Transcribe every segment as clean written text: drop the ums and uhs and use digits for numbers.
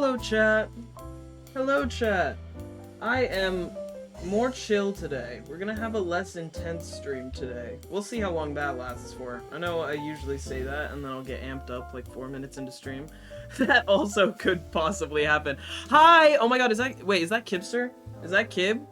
Hello, chat. Hello, chat. I am more chill today. We're gonna have a less intense stream today. We'll see how long that lasts for. I know I usually say that, and then I'll get amped up like 4 minutes into stream. That also could possibly happen. Hi! Oh my god, is that Kibster? Is that Kib?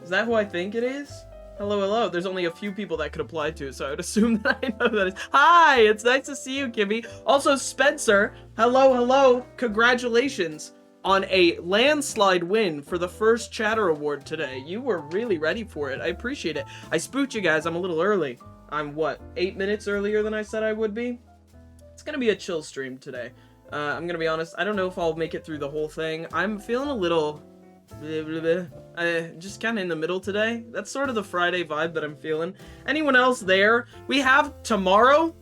Is that who I think it is? Hello, hello. There's only a few people that could apply to it, so I would assume that I know that is. Hi! It's nice to see you, Kibby. Also, Spencer. Hello, hello. Congratulations on a landslide win for the first Chatter Award today. You were really ready for it. I appreciate it. I spooked you guys. I'm a little early. I'm, what, 8 minutes earlier than I said I would be? It's gonna be a chill stream today. I'm gonna be honest. I don't know if I'll make it through the whole thing. I'm feeling a little... just kind of in the middle today. That's sort of the Friday vibe that I'm feeling. Anyone else there? We have tomorrow.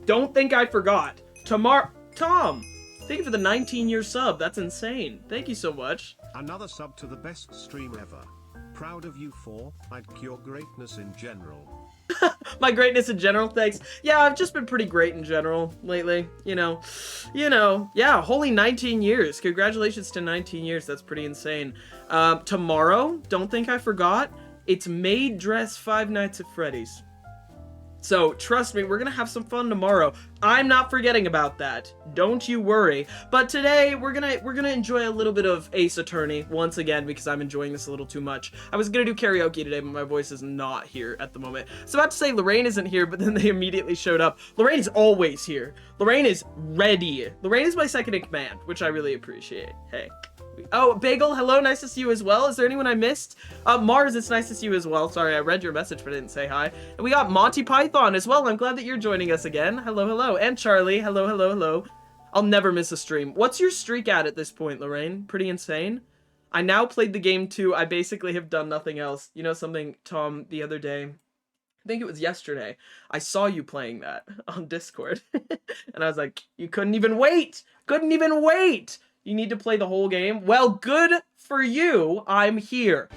Don't think I forgot. Tomorrow... Tom! Thank you for the 19-year sub. That's insane. Thank you so much. Another sub to the best stream ever. Proud of you for, I'd cure greatness in general. My greatness in general, thanks. Yeah, I've just been pretty great in general lately. You know, yeah, holy 19 years. Congratulations to 19 years. That's pretty insane. Tomorrow, don't think I forgot, it's Maid Dress Five Nights at Freddy's. So, trust me, we're gonna have some fun tomorrow. I'm not forgetting about that. Don't you worry. But today, we're gonna enjoy a little bit of Ace Attorney, once again, because I'm enjoying this a little too much. I was gonna do karaoke today, but my voice is not here at the moment. I was about to say Lorraine isn't here, but then they immediately showed up. Lorraine is always here. Lorraine is ready. Lorraine is my second in command, which I really appreciate. Hey. Oh, Bagel, hello, nice to see you as well. Is there anyone I missed? Mars, it's nice to see you as well. Sorry, I read your message, but I didn't say hi. And we got Monty Python as well. I'm glad that you're joining us again. Hello, hello. And Charlie, hello, hello, hello. I'll never miss a stream. What's your streak at this point, Lorraine? Pretty insane. I now played the game too. I basically have done nothing else. You know something, Tom, the other day, I think it was yesterday, I saw you playing that on Discord. And I was like, you couldn't even wait. Couldn't even wait. You need to play the whole game? Well, good for you. I'm here.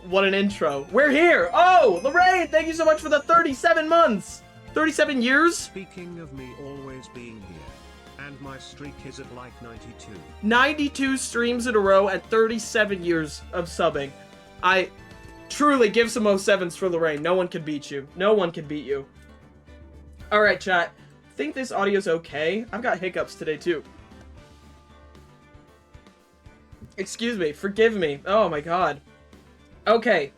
What an intro. We're here. Oh, Lorraine, thank you so much for the 37 months. 37 years? Speaking of me always being here, and my streak is at like 92. 92 streams in a row at 37 years of subbing. I truly give some 07s for Lorraine. No one can beat you. No one can beat you. All right, chat. Think this audio's okay? I've got hiccups today too. Excuse me, forgive me. Oh my god. Okay.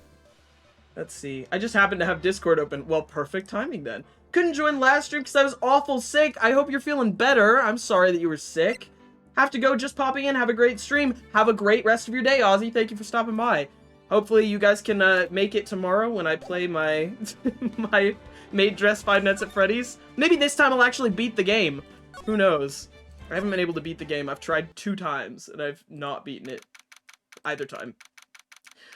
Let's see. I just happened to have Discord open. Well, perfect timing then. Couldn't join last stream because I was awful sick. I hope you're feeling better. I'm sorry that you were sick. Have to go, just popping in. Have a great stream. Have a great rest of your day, Ozzy. Thank you for stopping by. Hopefully you guys can make it tomorrow when I play my my Maid Dress Five Nights at Freddy's. Maybe this time I'll actually beat the game. Who knows? I haven't been able to beat the game. I've tried 2 times, and I've not beaten it either time.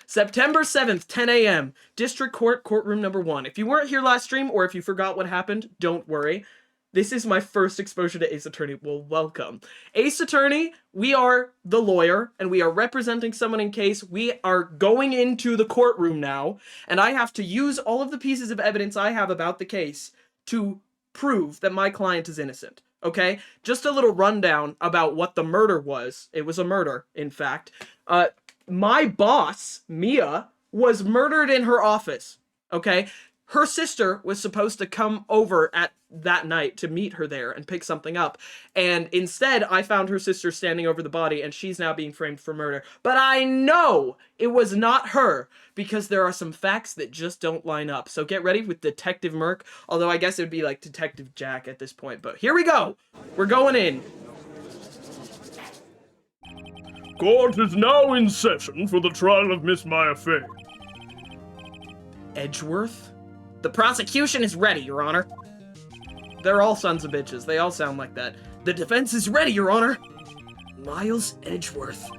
September 7th, 10 a.m. District Court, Courtroom number 1. If you weren't here last stream, or if you forgot what happened, don't worry. This is my first exposure to Ace Attorney. Well, welcome. Ace Attorney, we are the lawyer, and we are representing someone in case. We are going into the courtroom now, and I have to use all of the pieces of evidence I have about the case to prove that my client is innocent, okay? Just a little rundown about what the murder was. It was a murder, in fact. My boss, Mia, was murdered in her office, okay? Her sister was supposed to come over at that night to meet her there and pick something up. And instead, I found her sister standing over the body, and she's now being framed for murder. But I know it was not her, because there are some facts that just don't line up. So get ready with Detective Merc, although I guess it would be like Detective Jack at this point. But here we go. We're going in. Court is now in session for the trial of Miss Maya Fey. Edgeworth? The prosecution is ready, Your Honor. They're all sons of bitches. They all sound like that. The defense is ready, Your Honor. Miles Edgeworth.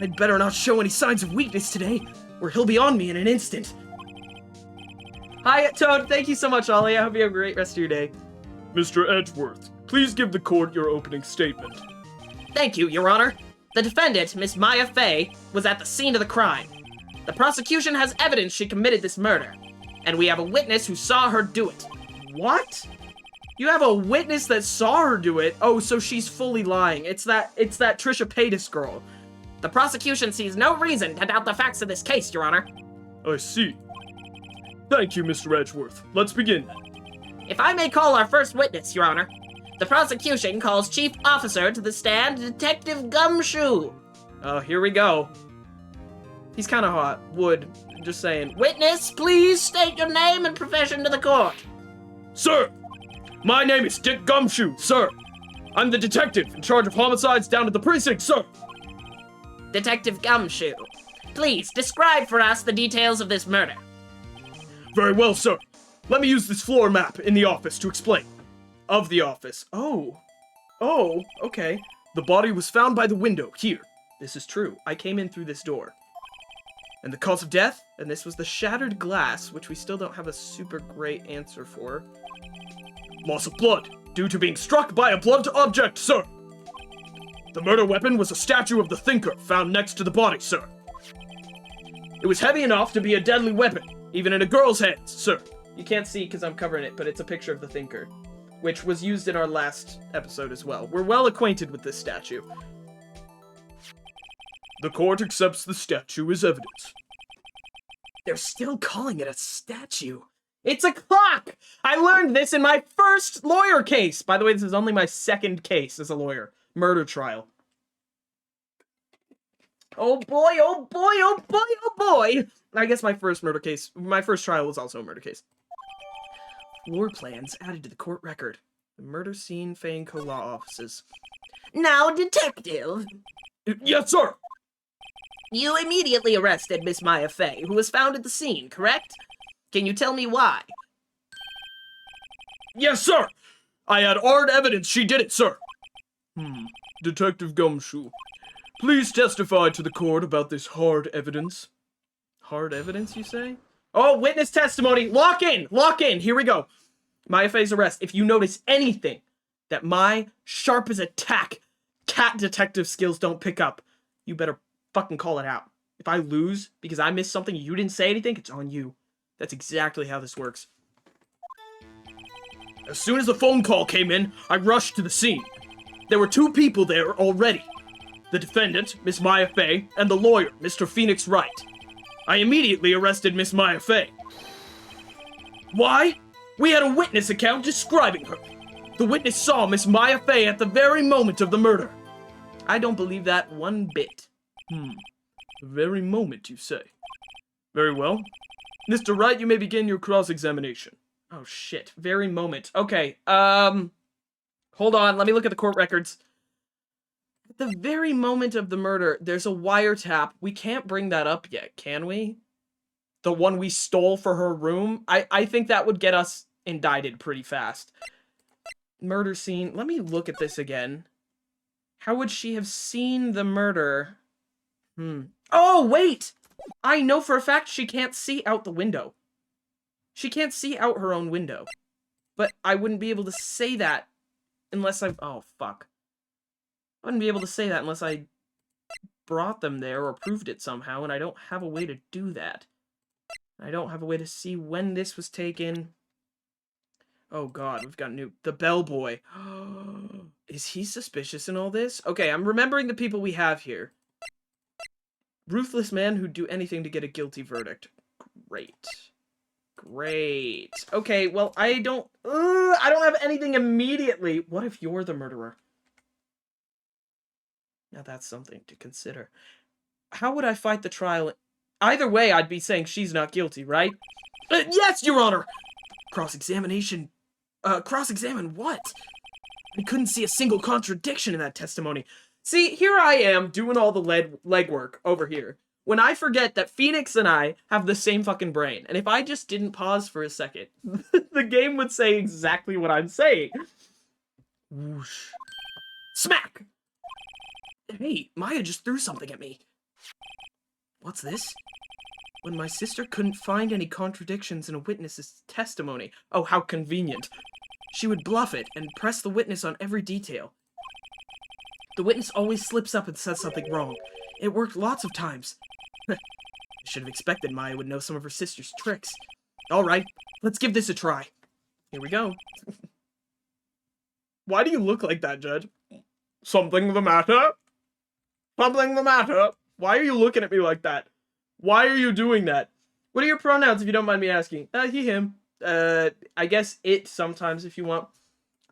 I'd better not show any signs of weakness today, or he'll be on me in an instant. Hi, Toad. Thank you so much, Ollie. I hope you have a great rest of your day. Mr. Edgeworth, please give the court your opening statement. Thank you, Your Honor. The defendant, Miss Maya Fey, was at the scene of the crime. The prosecution has evidence she committed this murder, and we have a witness who saw her do it. What? You have a witness that saw her do it? Oh, so she's fully lying. It's that Trisha Paytas girl. The prosecution sees no reason to doubt the facts of this case, Your Honor. I see. Thank you, Mr. Edgeworth. Let's begin. If I may call our first witness, Your Honor. The prosecution calls Chief Officer to the stand, Detective Gumshoe. Oh, here we go. He's kind of hot. Would. Just saying. Witness, please state your name and profession to the court. Sir, my name is Dick Gumshoe, sir. I'm the detective in charge of homicides down at the precinct, sir. Detective Gumshoe, please describe for us the details of this murder. Very well, sir. Let me use this floor map in the office to explain. Of the office. Oh. Oh, okay. The body was found by the window here. This is true. I came in through this door. And the cause of death? And this was the shattered glass, which we still don't have a super great answer for. Loss of blood, due to being struck by a blunt object, sir. The murder weapon was a statue of the Thinker found next to the body, sir. It was heavy enough to be a deadly weapon, even in a girl's hands, sir. You can't see because I'm covering it, but it's a picture of the Thinker, which was used in our last episode as well. We're well acquainted with this statue. The court accepts the statue as evidence. They're still calling it a statue. It's a clock! I learned this in my first lawyer case. By the way, this is only my second case as a lawyer. Murder trial. Oh boy, oh boy, oh boy, oh boy! I guess my first trial was also a murder case. Floor plans added to the court record. The murder scene, Fayeco Law Offices. Now, detective. Yes, sir! You immediately arrested Miss Maya Fey, who was found at the scene, correct? Can you tell me why? Yes, sir! I had hard evidence she did it, sir. Detective Gumshoe, please testify to the court about this hard evidence. Hard evidence, you say? Oh, witness testimony! Lock in! Lock in! Here we go. Maya Fey's arrest. If you notice anything that my sharp as a tack cat detective skills don't pick up, you better fucking call it out. If I lose because I missed something, you didn't say anything, it's on you. That's exactly how this works. As soon as the phone call came in, I rushed to the scene. There were two people there already. The defendant, Miss Maya Fey, and the lawyer, Mr. Phoenix Wright. I immediately arrested Miss Maya Fey. Why? We had a witness account describing her. The witness saw Miss Maya Fey at the very moment of the murder. I don't believe that one bit. The very moment, you say? Very well. Mr. Wright, you may begin your cross-examination. Oh shit, very moment. Okay, hold on, let me look at the court records. At the very moment of the murder, there's a wiretap. We can't bring that up yet, can we? The one we stole for her room? I think that would get us indicted pretty fast. Murder scene, let me look at this again. How would she have seen the murder? Oh, wait! I know for a fact she can't see out the window. She can't see out her own window. But I wouldn't be able to say that unless I... Oh, fuck. I wouldn't be able to say that unless I brought them there or proved it somehow, and I don't have a way to do that. I don't have a way to see when this was taken. Oh god, we've got new... The bellboy. Is he suspicious in all this? Okay, I'm remembering the people we have here. Ruthless man who'd do anything to get a guilty verdict. Great. Great. Okay, well, I don't have anything immediately. What if you're the murderer? Now that's something to consider. How would I fight the trial? Either way, I'd be saying she's not guilty, right? Yes, Your Honor! Cross-examination. Cross-examine what? I couldn't see a single contradiction in that testimony. See, here I am doing all the legwork over here. When I forget that Phoenix and I have the same fucking brain. And if I just didn't pause for a second, the game would say exactly what I'm saying. Whoosh. Smack! Hey, Maya just threw something at me. What's this? When my sister couldn't find any contradictions in a witness's testimony. Oh, how convenient. She would bluff it and press the witness on every detail. The witness always slips up and says something wrong. It worked lots of times. I should have expected Maya would know some of her sister's tricks. Alright, let's give this a try. Here we go. Why do you look like that, Judge? Something the matter? Something the matter? Why are you looking at me like that? Why are you doing that? What are your pronouns, if you don't mind me asking? He, him. I guess it sometimes, if you want.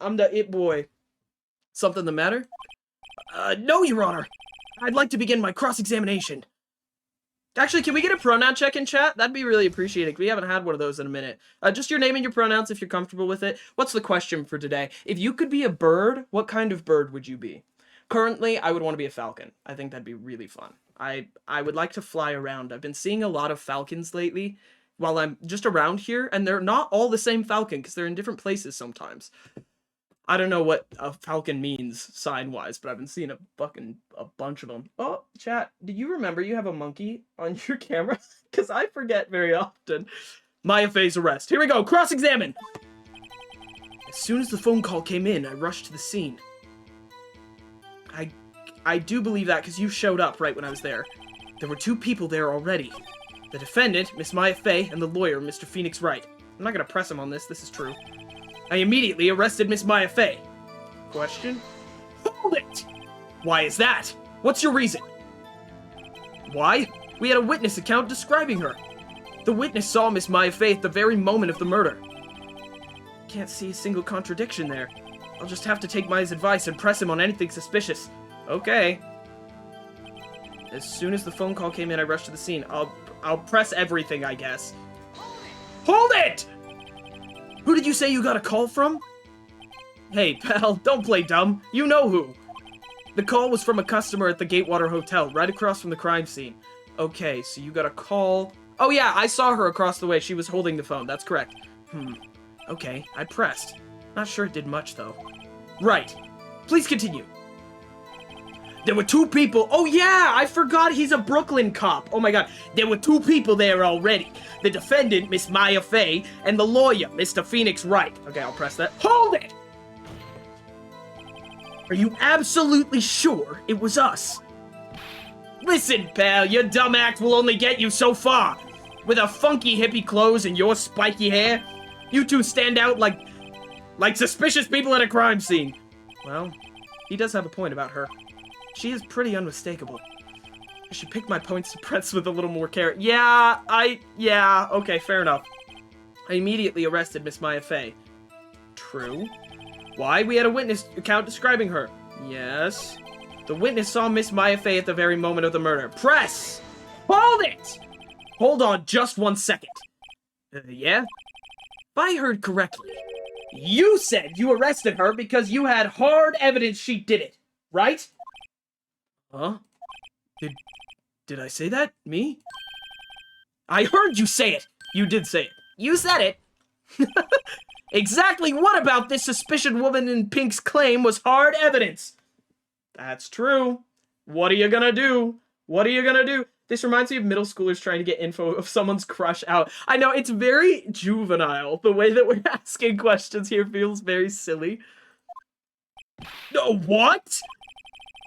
I'm the it boy. Something the matter? No, Your Honor. I'd like to begin my cross-examination. Actually, can we get a pronoun check in chat? That'd be really appreciated. We haven't had one of those in a minute. Just your name and your pronouns if you're comfortable with it. What's the question for today? If you could be a bird, what kind of bird would you be? Currently, I would want to be a falcon. I think that'd be really fun. I would like to fly around. I've been seeing a lot of falcons lately while I'm just around here, and they're not all the same falcon because they're in different places sometimes. I don't know what a falcon means sign-wise, but I've been seeing a bunch of them. Oh, chat, do you remember you have a monkey on your camera? Because I forget very often. Maya Fey's arrest. Here we go, cross-examine! As soon as the phone call came in, I rushed to the scene. I do believe that because you showed up right when I was there. There were 2 people there already. The defendant, Miss Maya Fey, and the lawyer, Mr. Phoenix Wright. I'm not going to press him on this is true. I immediately arrested Miss Maya Fey. Question? Hold it! Why is that? What's your reason? Why? We had a witness account describing her. The witness saw Miss Maya Fey at the very moment of the murder. Can't see a single contradiction there. I'll just have to take Maya's advice and press him on anything suspicious. Okay. As soon as the phone call came in, I rushed to the scene. I'll press everything, I guess. Hold it! Who did you say you got a call from? Hey, pal, don't play dumb. You know who. The call was from a customer at the Gatewater Hotel, right across from the crime scene. Okay, so you got a call. Oh yeah, I saw her across the way. She was holding the phone. That's correct. Okay, I pressed. Not sure it did much, though. Right. Please continue. There were 2 people. Oh yeah, I forgot he's a Brooklyn cop. Oh my god. There were 2 people there already. The defendant, Miss Maya Fey, and the lawyer, Mr. Phoenix Wright. Okay, I'll press that. Hold it! Are you absolutely sure it was us? Listen, pal, your dumb act will only get you so far. With her funky hippie clothes and your spiky hair, you 2 stand out like suspicious people at a crime scene. Well, he does have a point about her. She is pretty unmistakable. I should pick my points to press with a little more care. Yeah, okay, fair enough. I immediately arrested Miss Maya Fey. True. Why? We had a witness account describing her. Yes. The witness saw Miss Maya Fey at the very moment of the murder. Press! Hold it! Hold on just 1 second. Yeah? If I heard correctly, you said you arrested her because you had hard evidence she did it, right? Huh? Did I say that? Me? I heard you say it! You did say it. You said it! Exactly what about this suspicious woman in pink's claim was hard evidence? That's true. What are you gonna do? What are you gonna do? This reminds me of middle schoolers trying to get info of someone's crush out. I know, it's very juvenile. The way that we're asking questions here feels very silly. No, what?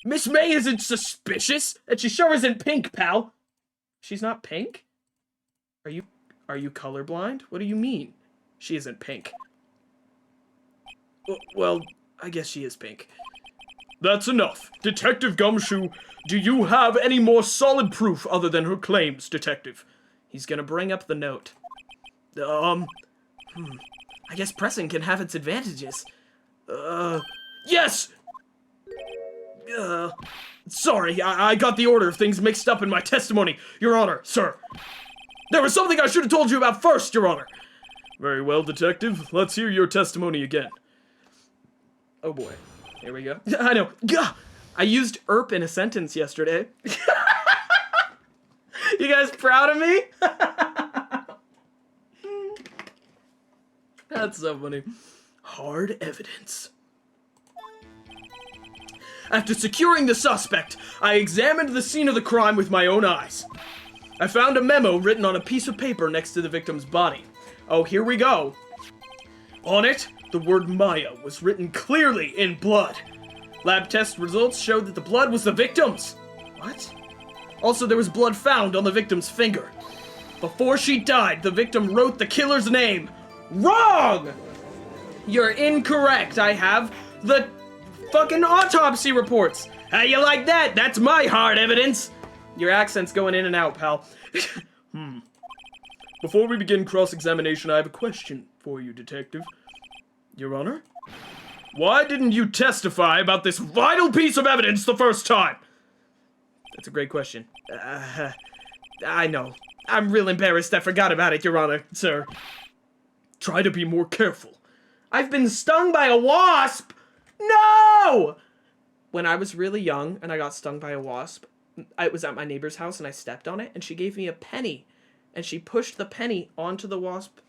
Miss May isn't suspicious, and she sure isn't pink, pal. She's not pink? Are you colorblind? What do you mean? She isn't pink. Well, I guess she is pink. That's enough. Detective Gumshoe, do you have any more solid proof other than her claims, Detective? He's gonna bring up the note. I guess pressing can have its advantages. Yes! Sorry, I got the order of things mixed up in my testimony, Your Honor, sir. There was something I should have told you about first, Your Honor. Very well, Detective. Let's hear your testimony again. Oh boy. Here we go. I know. Gah! I used "erp" in a sentence yesterday. You guys proud of me? That's so funny. Hard evidence. After securing the suspect, I examined the scene of the crime with my own eyes. I found a memo written on a piece of paper next to the victim's body. Oh, here we go. On it, the word Maya was written clearly in blood. Lab test results showed that the blood was the victim's. What? Also, there was blood found on the victim's finger. Before she died, the victim wrote the killer's name. Wrong! You're incorrect. I have the fucking autopsy reports. How you like that? That's my hard evidence. Your accent's going in and out, pal. Before we begin cross-examination, I have a question for you, Detective. Your Honor? Why didn't you testify about this vital piece of evidence the first time? That's a great question. I know. I'm real embarrassed I forgot about it, Your Honor, sir. Try to be more careful. I've been stung by a wasp! No! When I was really young and I got stung by a wasp, I was at my neighbor's house and I stepped on it and she gave me a penny. And she pushed the penny onto the wasp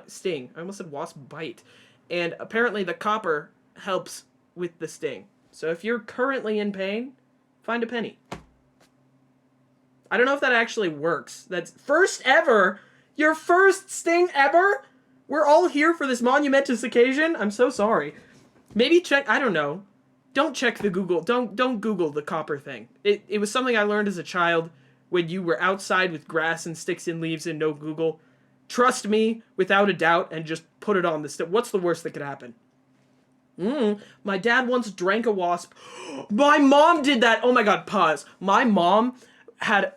sting. I almost said wasp bite. And apparently the copper helps with the sting. So if you're currently in pain, find a penny. I don't know if that actually works. That's first ever. Your first sting ever? We're all here for this monumentous occasion. I'm so sorry. Maybe check, I don't know. Don't check the Google. Don't Google the copper thing. It was something I learned as a child when you were outside with grass and sticks and leaves and no Google. Trust me, without a doubt, and just put it on the stick. What's the worst that could happen? My dad once drank a wasp. My mom did that. Oh my god, pause. My mom had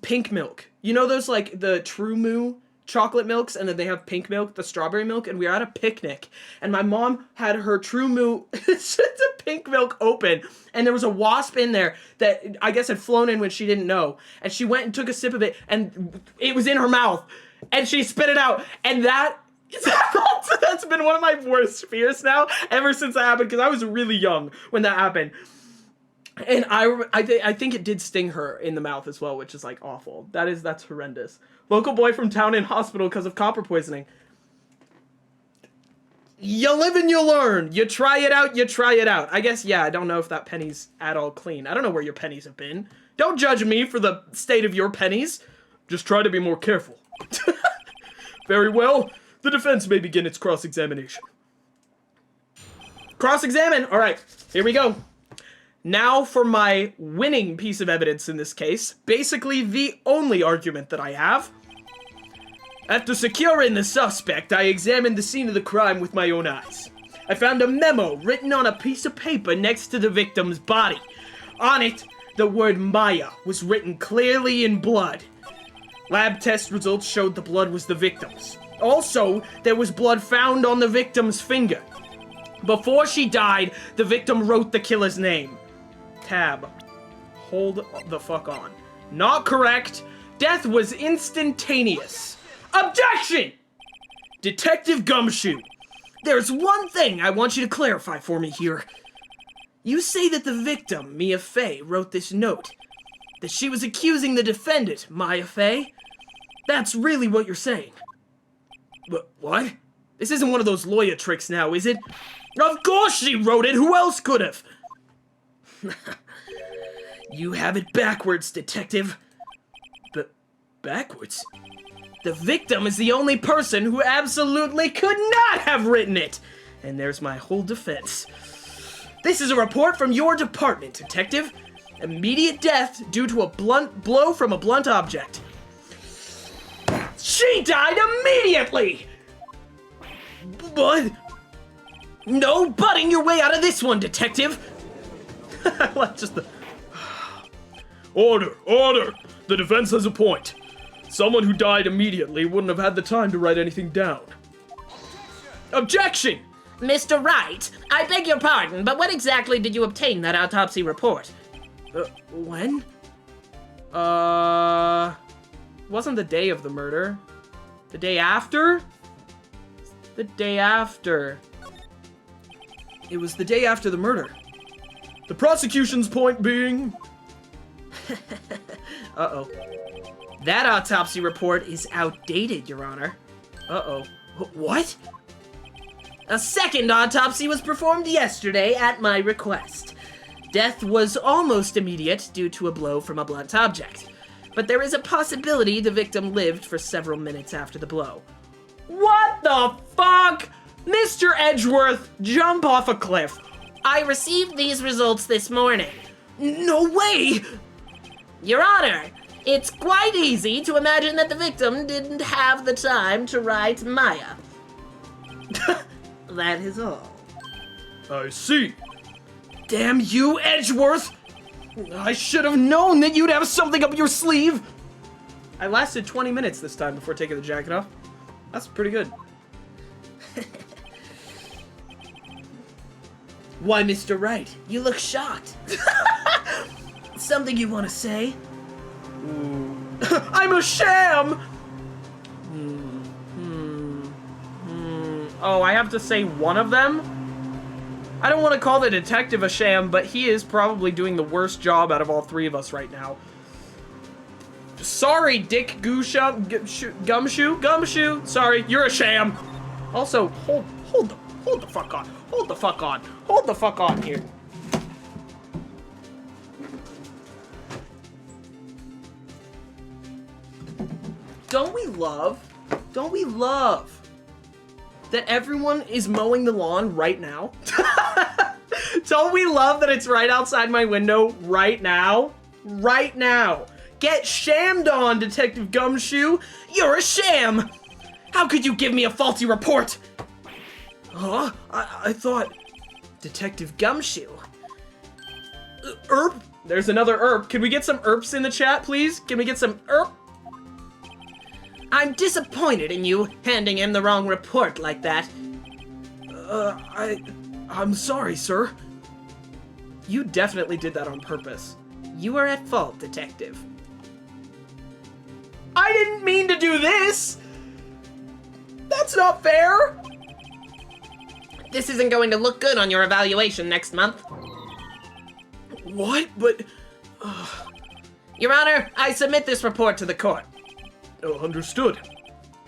pink milk. You know those, like, the True Moo chocolate milks, and then they have pink milk, the strawberry milk, and we were at a picnic, and my mom had her True Moo, the pink milk open, and there was a wasp in there that I guess had flown in when she didn't know, and she went and took a sip of it, and it was in her mouth, and she spit it out, and that's been one of my worst fears now, ever since that happened, because I was really young when that happened. And I think it did sting her in the mouth as well, which is, like, awful. That's horrendous. Local boy from town in hospital because of copper poisoning. You live and you learn. You try it out, you try it out. I guess, yeah, I don't know if that penny's at all clean. I don't know where your pennies have been. Don't judge me for the state of your pennies. Just try to be more careful. Very well. The defense may begin its cross-examination. Cross-examine. All right, here we go. Now for my winning piece of evidence in this case. Basically the only argument that I have. After securing the suspect, I examined the scene of the crime with my own eyes. I found a memo written on a piece of paper next to the victim's body. On it, the word Maya was written clearly in blood. Lab test results showed the blood was the victim's. Also, there was blood found on the victim's finger. Before she died, the victim wrote the killer's name. Tab. Hold the fuck on. Not correct. Death was instantaneous. Objection! Detective Gumshoe, there's one thing I want you to clarify for me here. You say that the victim, Mia Fey, wrote this note. That she was accusing the defendant, Maya Fey. That's really what you're saying. But what? This isn't one of those lawyer tricks now, is it? Of course she wrote it! Who else could have? You have it backwards, detective. But backwards? The victim is the only person who absolutely could not have written it. And there's my whole defense. This is a report from your department, detective. Immediate death due to a blunt blow from a blunt object. She died immediately! But no butting your way out of this one, detective. Just the... Order! Order! The defense has a point. Someone who died immediately wouldn't have had the time to write anything down. Objection! Mr. Wright, I beg your pardon, but when exactly did you obtain that autopsy report? When? Wasn't the day of the murder. The day after? The day after. It was the day after the murder. The prosecution's point being... Uh-oh. That autopsy report is outdated, Your Honor. Uh-oh. What? A second autopsy was performed yesterday at my request. Death was almost immediate due to a blow from a blunt object. But there is a possibility the victim lived for several minutes after the blow. What the fuck? Mr. Edgeworth, jump off a cliff. I received these results this morning. No way! Your Honor, it's quite easy to imagine that the victim didn't have the time to write Maya. That is all. I see. Damn you, Edgeworth! I should have known that you'd have something up your sleeve! I lasted 20 minutes this time before taking the jacket off. That's pretty good. Why, Mr. Wright, you look shocked. Something you want to say? I'm a sham! Oh, I have to say one of them? I don't want to call the detective a sham, but he is probably doing the worst job out of all three of us right now. Sorry, Dick Gumshoe. Sorry, you're a sham. Also, hold the fuck on. Hold the fuck on here. Don't we love that everyone is mowing the lawn right now? Don't we love that it's right outside my window right now? Right now. Get shammed on, Detective Gumshoe. You're a sham. How could you give me a faulty report? Huh? I thought... Detective Gumshoe. Erp? There's another erp. Can we get some erps in the chat, please? Can we get some erp? I'm disappointed in you handing him the wrong report like that. I'm sorry, sir. You definitely did that on purpose. You are at fault, Detective. I didn't mean to do this! That's not fair! This isn't going to look good on your evaluation next month. What? But... Your Honor, I submit this report to the court. Oh, understood.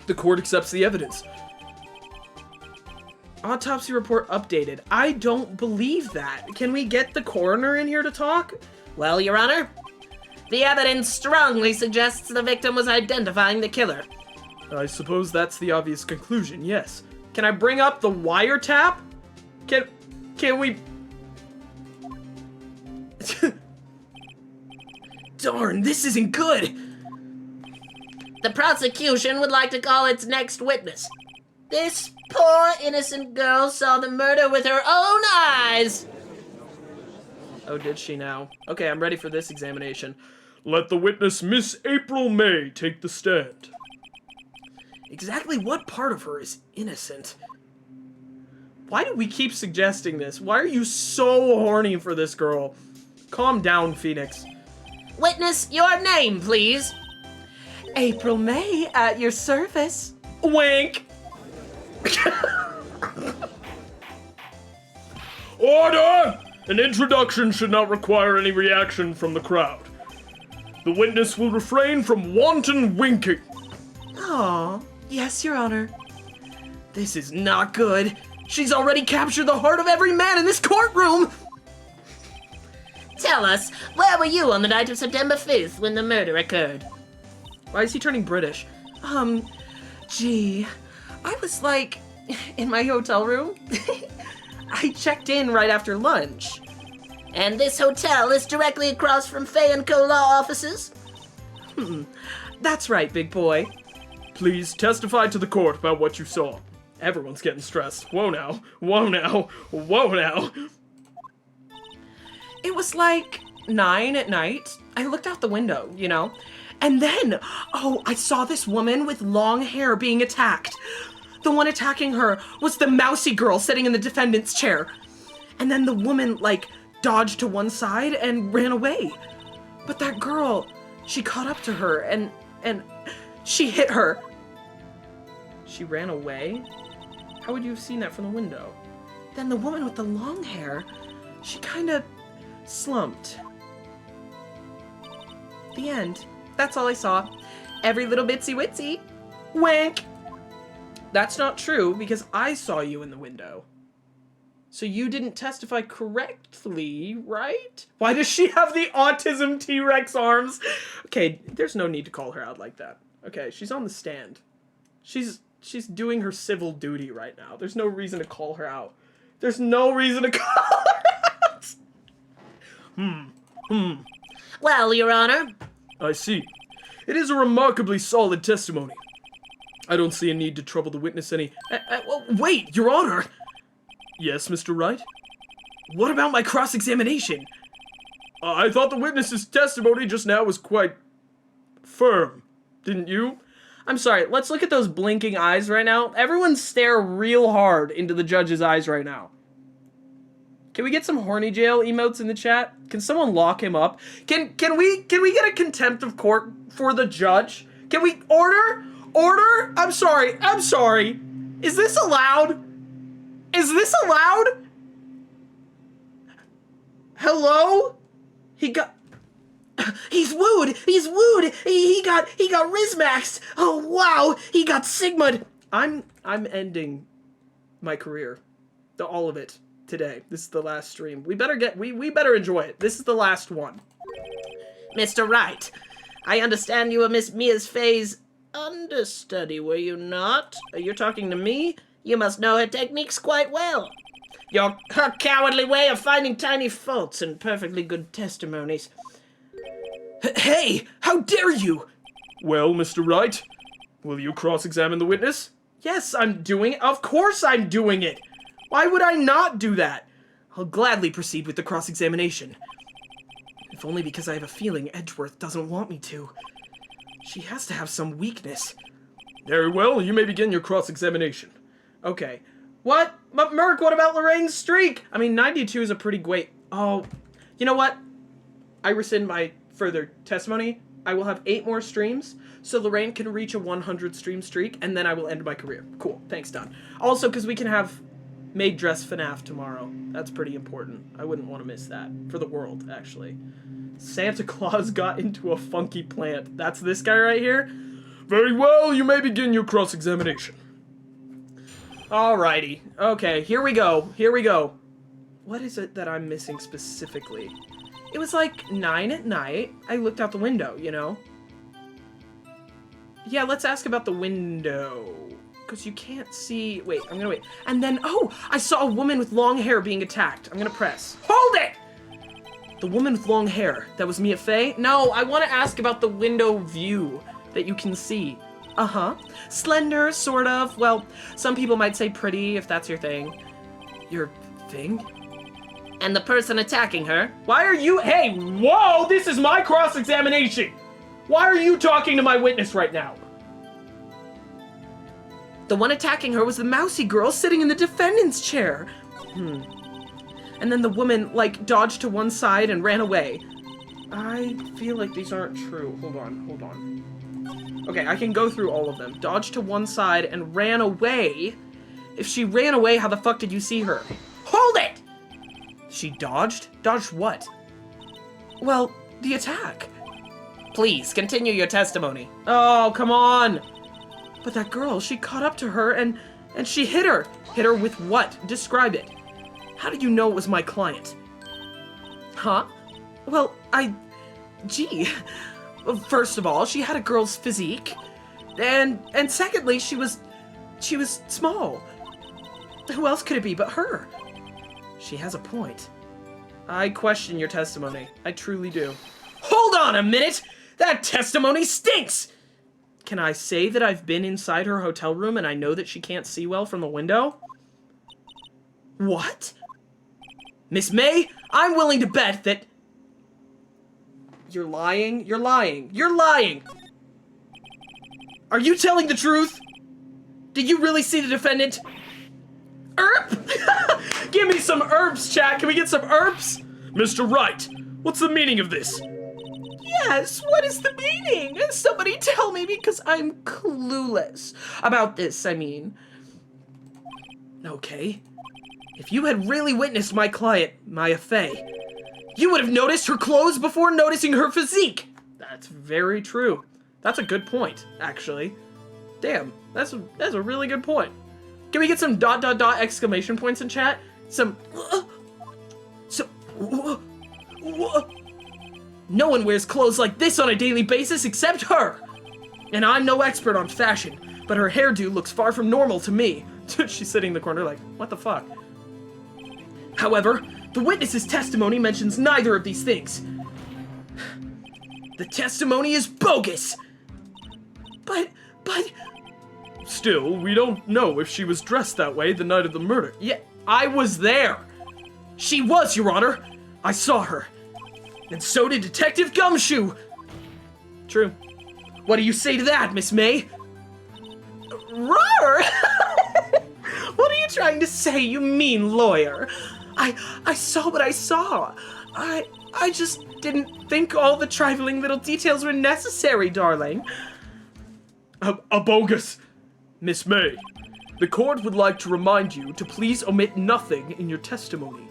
The court accepts the evidence. Autopsy report updated. I don't believe that. Can we get the coroner in here to talk? Well, Your Honor, the evidence strongly suggests the victim was identifying the killer. I suppose that's the obvious conclusion, yes. Can I bring up the wiretap? Can we... Darn, this isn't good! The prosecution would like to call its next witness. This poor innocent girl saw the murder with her own eyes! Oh, did she now? Okay, I'm ready for this examination. Let the witness, Miss April May, take the stand. Exactly what part of her is innocent? Why do we keep suggesting this? Why are you so horny for this girl? Calm down, Phoenix. Witness, your name, please. April May, at your service. Wink! Order! An introduction should not require any reaction from the crowd. The witness will refrain from wanton winking. Aw, yes, Your Honor. This is not good. She's already captured the heart of every man in this courtroom! Tell us, where were you on the night of September 5th when the murder occurred? Why is he turning British? Gee, I was like, in my hotel room. I checked in right after lunch. And this hotel is directly across from Fay & Co. law offices? That's right, big boy. Please testify to the court about what you saw. Everyone's getting stressed. Whoa now. Whoa now. Whoa now. It was like 9 at night. I looked out the window, you know? And then, I saw this woman with long hair being attacked. The one attacking her was the mousy girl sitting in the defendant's chair. And then the woman, dodged to one side and ran away. But that girl, she caught up to her and she hit her. She ran away? How would you have seen that from the window? Then the woman with the long hair, she kinda slumped. The end. That's all I saw. Every little bitsy witsy. Wink! That's not true, because I saw you in the window. So you didn't testify correctly, right? Why does she have the autism T-Rex arms? Okay, there's no need to call her out like that. Okay, she's on the stand. She's doing her civil duty right now. There's no reason to call her out. There's no reason to call her out! Well, Your Honor. I see. It is a remarkably solid testimony. I don't see a need to trouble the witness any... Wait, Your Honor! Yes, Mr. Wright? What about my cross-examination? I thought the witness's testimony just now was quite firm, didn't you? I'm sorry, let's look at those blinking eyes right now. Everyone stare real hard into the judge's eyes right now. Can we get some horny jail emotes in the chat? Can someone lock him up? Can we get a contempt of court for the judge? Can we order? I'm sorry. Is this allowed? Hello? He's wooed. He got Rizmaxed. Oh wow, he got Sigma'd. I'm ending my career. All of it today. This is the last stream. We better enjoy it. This is the last one. Mr. Wright, I understand you were Miss Mia Fey's understudy, were you not? You're talking to me? You must know her techniques quite well. Her cowardly way of finding tiny faults and perfectly good testimonies. Hey, how dare you? Well, Mr. Wright, will you cross-examine the witness? Yes, I'm doing it. Of course I'm doing it. Why would I not do that? I'll gladly proceed with the cross-examination. If only because I have a feeling Edgeworth doesn't want me to. She has to have some weakness. Very well, you may begin your cross-examination. Okay. What? But Merc, what about Lorraine's streak? I mean, 92 is a pretty great... Oh, you know what? I rescind my further testimony. I will have 8 more streams, so Lorraine can reach a 100 stream streak, and then I will end my career. Cool. Thanks, Don. Also, because we can have Maid Dress FNAF tomorrow. That's pretty important. I wouldn't want to miss that. For the world, actually. Santa Claus got into a funky plant. That's this guy right here? Very well, you may begin your cross-examination. Alrighty. Okay, here we go. What is it that I'm missing specifically? It was like 9 at night. I looked out the window, you know? Yeah, let's ask about the window. Because you can't see... Wait, I'm gonna wait. And then, oh! I saw a woman with long hair being attacked. I'm gonna press. Hold it! The woman with long hair. That was Mia Fey? No, I want to ask about the window view that you can see. Uh-huh. Slender, sort of. Well, some people might say pretty, if that's your thing. Your thing? And the person attacking her. Why are you... Hey, whoa! This is my cross-examination! Why are you talking to my witness right now? The one attacking her was the mousy girl sitting in the defendant's chair. And then the woman, like, dodged to one side and ran away. I feel like these aren't true. Hold on. Okay, I can go through all of them. Dodged to one side and ran away. If she ran away, how the fuck did you see her? Hold it! She dodged? Dodged what? Well, the attack. Please, continue your testimony. Oh, come on! But that girl, she caught up to her and she hit her. Hit her with what? Describe it. How did you know it was my client? Huh? Well, Gee. First of all, she had a girl's physique. And secondly, she was small. Who else could it be but her? She has a point. I question your testimony. I truly do. Hold on a minute! That testimony stinks! Can I say that I've been inside her hotel room and I know that she can't see well from the window? What? Miss May, I'm willing to bet that... You're lying? You're lying! Are you telling the truth? Did you really see the defendant? Erp! Give me some herbs, chat. Can we get some herbs? Mr. Wright, what's the meaning of this? Yes, what is the meaning? Somebody tell me because I'm clueless about this, I mean. Okay. If you had really witnessed my client, Maya Fey, you would have noticed her clothes before noticing her physique. That's very true. That's a good point, actually. Damn, that's a really good point. Can we get some ... exclamation points in chat? No one wears clothes like this on a daily basis except her. And I'm no expert on fashion, but her hairdo looks far from normal to me. She's sitting in the corner like, what the fuck? However, the witness's testimony mentions neither of these things. The testimony is bogus. But... Still, we don't know if she was dressed that way the night of the murder. Yeah, I was there. She was, Your Honor. I saw her. And so did Detective Gumshoe. True. What do you say to that, Miss May? Rawr! What are you trying to say, you mean lawyer? I saw what I saw. I just didn't think all the trifling little details were necessary, darling. A bogus. Miss May, the court would like to remind you to please omit nothing in your testimony.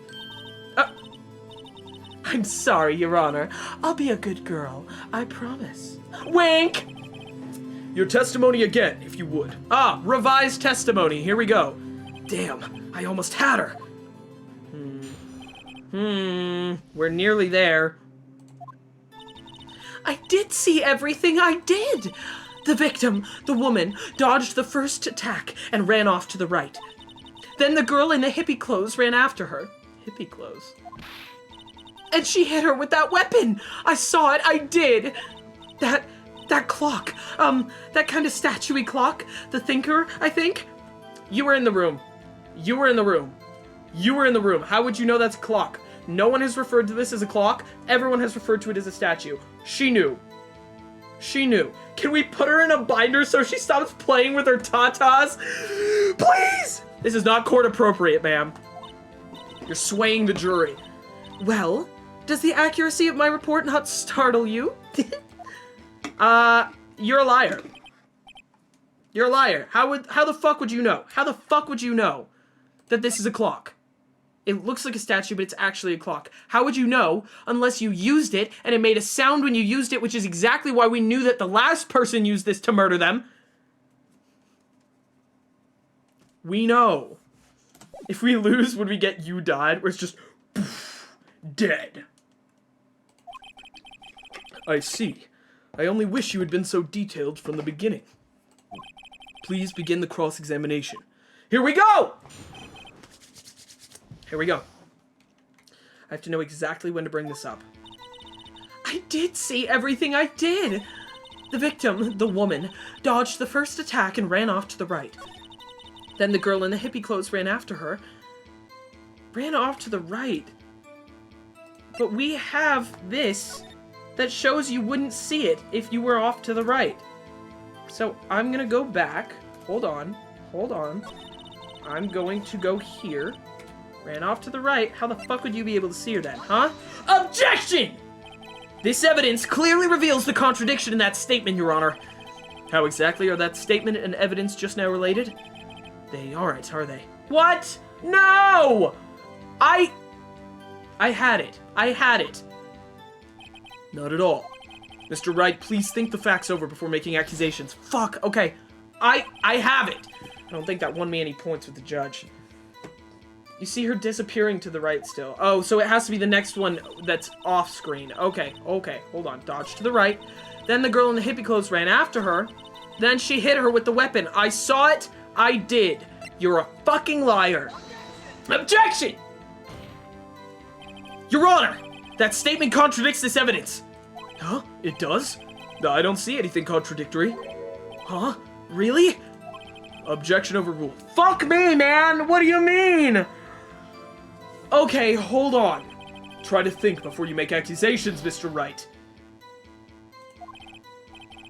I'm sorry, Your Honor. I'll be a good girl. I promise. Wink! Your testimony again, if you would. Revised testimony. Here we go. Damn, I almost had her. We're nearly there. I did see everything, I did! The victim, the woman, dodged the first attack and ran off to the right. Then the girl in the hippie clothes ran after her. Hippie clothes? And she hit her with that weapon! I saw it, I did! That clock, that kind of statue-y clock, the thinker, I think? You were in the room. You were in the room. You were in the room. How would you know that's a clock? No one has referred to this as a clock. Everyone has referred to it as a statue. She knew. She knew. Can we put her in a binder so she stops playing with her tatas? Please! This is not court appropriate, ma'am. You're swaying the jury. Well, does the accuracy of my report not startle you? You're a liar. You're a liar. How the fuck would you know? How the fuck would you know that this is a clock? It looks like a statue, but it's actually a clock. How would you know unless you used it and it made a sound when you used it, which is exactly why we knew that the last person used this to murder them? We know. If we lose, would we get you died, where it's just poof, dead? I see. I only wish you had been so detailed from the beginning. Please begin the cross-examination. Here we go! Here we go. I have to know exactly when to bring this up. I did see everything, I did! The victim, the woman, dodged the first attack and ran off to the right. Then the girl in the hippie clothes ran after her. Ran off to the right. But we have this that shows you wouldn't see it if you were off to the right. So I'm gonna go back. Hold on. Hold on. I'm going to go here. Ran off to the right. How the fuck would you be able to see her then, huh? Objection! This evidence clearly reveals the contradiction in that statement, Your Honor. How exactly are that statement and evidence just now related? They aren't, are they? What? No! I had it. I had it. Not at all. Mr. Wright, please think the facts over before making accusations. Fuck, okay. I have it. I don't think that won me any points with the judge. You see her disappearing to the right still. Oh, so it has to be the next one that's off screen. Okay, hold on. Dodge to the right. Then the girl in the hippie clothes ran after her. Then she hit her with the weapon. I saw it. I did. You're a fucking liar. Objection! Your Honor, that statement contradicts this evidence. Huh? It does? No, I don't see anything contradictory. Huh? Really? Objection overruled. Fuck me, man! What do you mean? Okay, hold on. Try to think before you make accusations, Mr. Wright.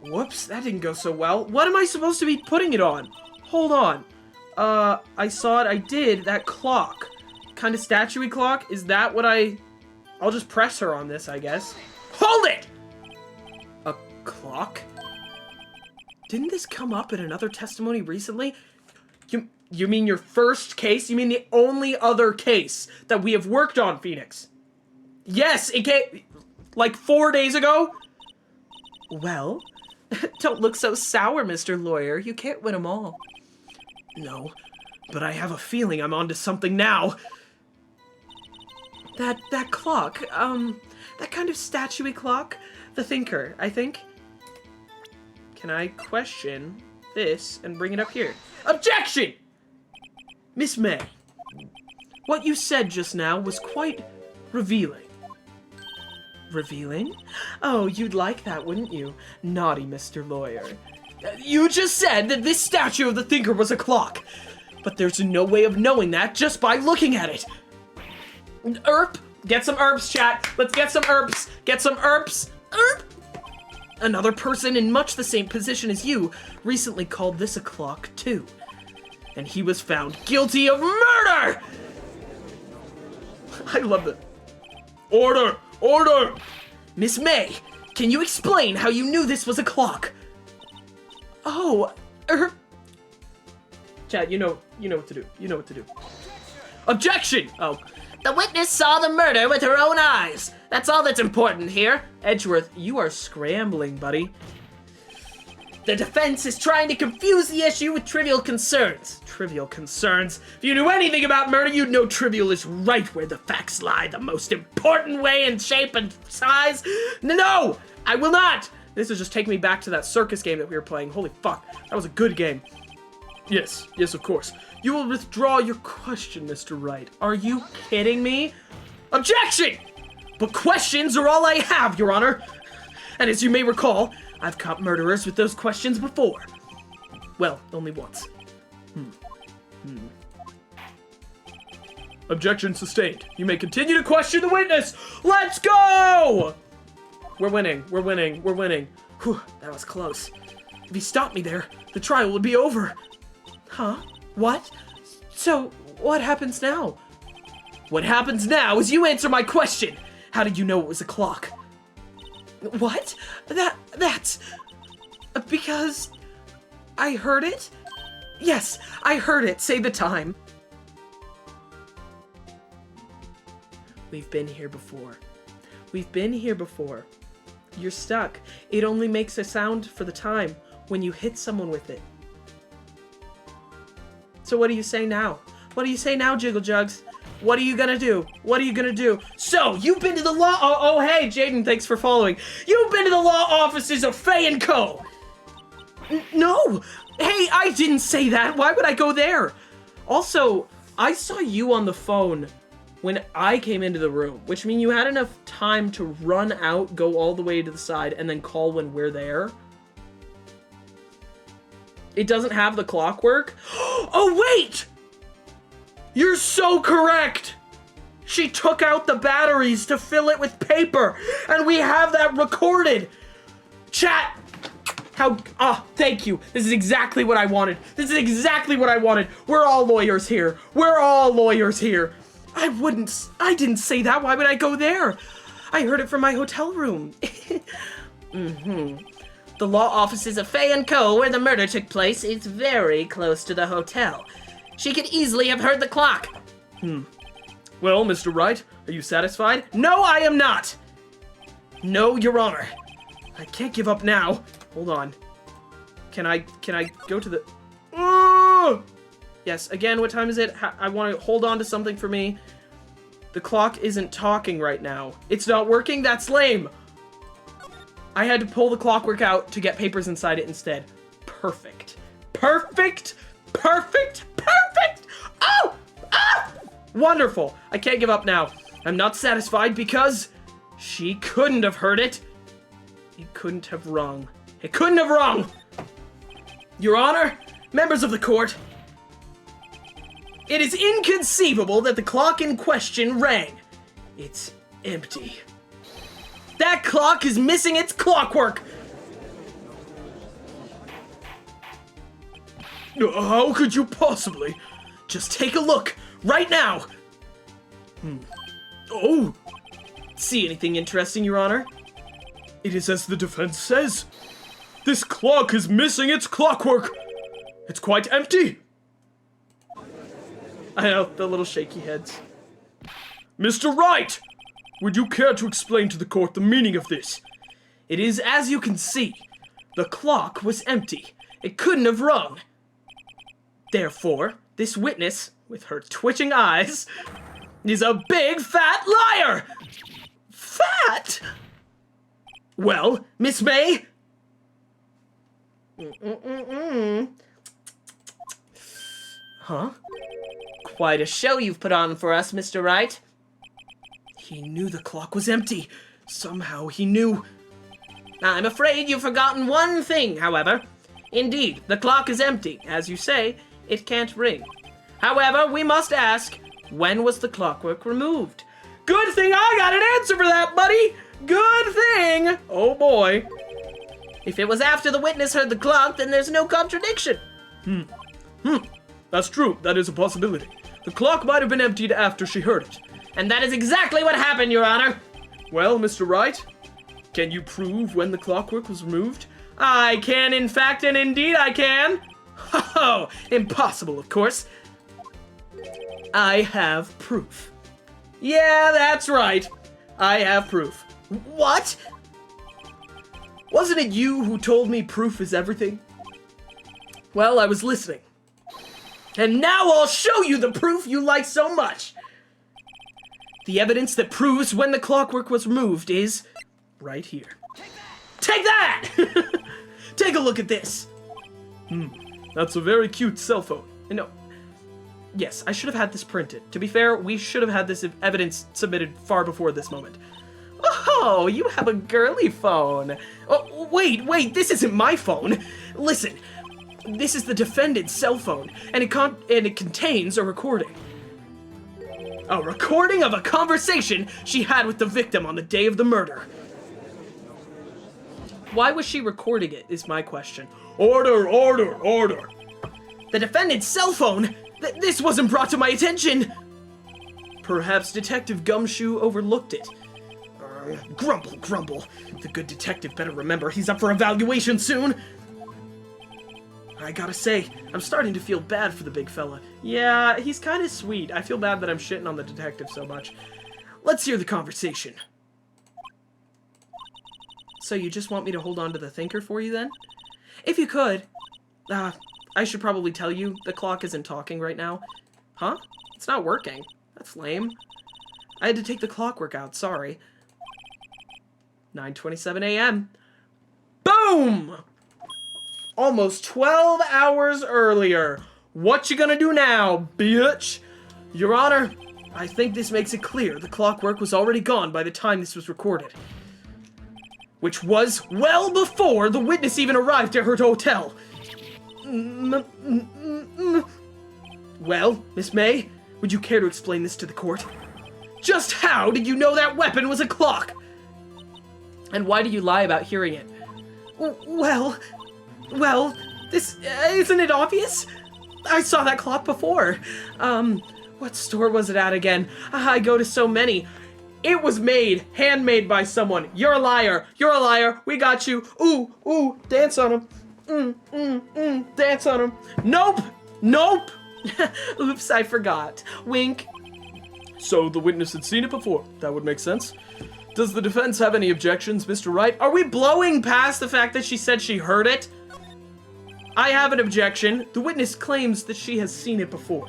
Whoops, that didn't go so well. What am I supposed to be putting it on? Hold on. I saw it, I did. That clock. Kind of statue-y clock? Is that what I'll just press her on this, I guess. Hold it! A clock? Didn't this come up in another testimony recently? You mean your first case? You mean the only other case that we have worked on, Phoenix? Yes, it came like 4 days ago? Well, don't look so sour, Mr. Lawyer. You can't win them all. No, but I have a feeling I'm onto something now. That clock, that kind of statue-y clock, the thinker, I think. Can I question this and bring it up here? Objection! Miss May, what you said just now was quite revealing. Revealing? Oh, you'd like that, wouldn't you? Naughty Mr. Lawyer. You just said that this statue of the thinker was a clock, but there's no way of knowing that just by looking at it. Erp! Get some herbs, chat. Let's get some herbs. Get some herbs. Erp! Another person in much the same position as you recently called this a clock, too. And he was found guilty of murder! I love it. Order! Order! Miss May, can you explain how you knew this was a clock? Oh, Chat, you know what to do. You know what to do. Objection! Oh. The witness saw the murder with her own eyes. That's all that's important here. Edgeworth, you are scrambling, buddy. The defense is trying to confuse the issue with trivial concerns. Trivial concerns? If you knew anything about murder, you'd know trivial is right where the facts lie, the most important way in shape and size. No! I will not! This is just taking me back to that circus game that we were playing. Holy fuck, that was a good game. Yes, of course. You will withdraw your question, Mr. Wright. Are you kidding me? Objection! But questions are all I have, Your Honor. And as you may recall, I've caught murderers with those questions before. Well, only once. Objection sustained. You may continue to question the witness. Let's go! We're winning. Whew, that was close. If he stopped me there, the trial would be over. Huh? What? So, what happens now? What happens now is you answer my question. How did you know it was a clock? What? That's... Because... I heard it? Yes, I heard it. Say the time. We've been here before. You're stuck. It only makes a sound for the time when you hit someone with it. So what do you say now? Jiggle Jugs? What are you gonna do? So, you've been to the law... Oh, hey, Jaden, thanks for following. You've been to the law offices of Faye & Co. No! Hey, I didn't say that. Why would I go there? Also, I saw you on the phone when I came into the room, which means you had enough time to run out, go all the way to the side, and then call when we're there. It doesn't have the clockwork. Oh, wait! You're so correct! She took out the batteries to fill it with paper, and we have that recorded! Chat! Thank you. This is exactly what I wanted. We're all lawyers here. I didn't say that. Why would I go there? I heard it from my hotel room. The law offices of Faye & Co., where the murder took place, is very close to the hotel. She could easily have heard the clock. Well, Mr. Wright, are you satisfied? No, I am not! No, Your Honor. I can't give up now. Hold on. Can I go to the... Yes, again, what time is it? I want to hold on to something for me. The clock isn't talking right now. It's not working? That's lame. I had to pull the clockwork out to get papers inside it instead. Perfect. Oh! Ah! Wonderful. I can't give up now. I'm not satisfied because she couldn't have heard it. It couldn't have rung. Your Honor, members of the court, it is inconceivable that the clock in question rang. It's empty. That clock is missing its clockwork. How could you possibly? Just take a look right now. Oh, see anything interesting, Your Honor? It is as the defense says. This clock is missing its clockwork. It's quite empty. I know, the little shaky heads. Mr. Wright, would you care to explain to the court the meaning of this? It is as you can see. The clock was empty. It couldn't have rung. Therefore, this witness, with her twitching eyes, is a big fat liar! Fat? Well, Miss May? Huh? Quite a show you've put on for us, Mr. Wright. He knew the clock was empty. Somehow he knew. I'm afraid you've forgotten one thing, however. Indeed, the clock is empty. As you say, it can't ring. However, we must ask, when was the clockwork removed? Good thing I got an answer for that, buddy. Good thing. Oh boy. If it was after the witness heard the clock, then there's no contradiction. That's true. That is a possibility. The clock might have been emptied after she heard it. And that is exactly what happened, Your Honor. Well, Mr. Wright, can you prove when the clockwork was removed? I can, in fact, and indeed I can. Oh, impossible, of course. I have proof. Yeah, that's right. I have proof. What? Wasn't it you who told me proof is everything? Well, I was listening. And now I'll show you the proof you like so much. The evidence that proves when the clockwork was removed is right here. Take that! Take a look at this. That's a very cute cell phone. No. Yes, I should have had this printed. To be fair, we should have had this evidence submitted far before this moment. Oh, you have a girly phone. Oh, wait, this isn't my phone. Listen, this is the defendant's cell phone, and it contains a recording. A recording of a conversation she had with the victim on the day of the murder. Why was she recording it, is my question. Order, order, order. The defendant's cell phone? This wasn't brought to my attention. Perhaps Detective Gumshoe overlooked it. Grumble, grumble. The good detective better remember he's up for evaluation soon. I gotta say, I'm starting to feel bad for the big fella. Yeah, he's kind of sweet. I feel bad that I'm shitting on the detective so much. Let's hear the conversation. So you just want me to hold on to the thinker for you then? If you could. I should probably tell you, the clock isn't talking right now. Huh? It's not working. That's lame. I had to take the clockwork out, sorry. 9:27 a.m. Boom! Almost 12 hours earlier. What you gonna do now, bitch? Your Honor, I think this makes it clear the clockwork was already gone by the time this was recorded. Which was well before the witness even arrived at her hotel. Well, Miss May, would you care to explain this to the court? Just how did you know that weapon was a clock? And why do you lie about hearing it? Well, this, isn't it obvious? I saw that clock before. What store was it at again? I go to so many. It was made, handmade by someone. You're a liar. You're a liar. We got you. Ooh, dance on him. Dance on him. Nope. Oops, I forgot. Wink. So the witness had seen it before. That would make sense. Does the defense have any objections, Mr. Wright? Are we blowing past the fact that she said she heard it? I have an objection. The witness claims that she has seen it before.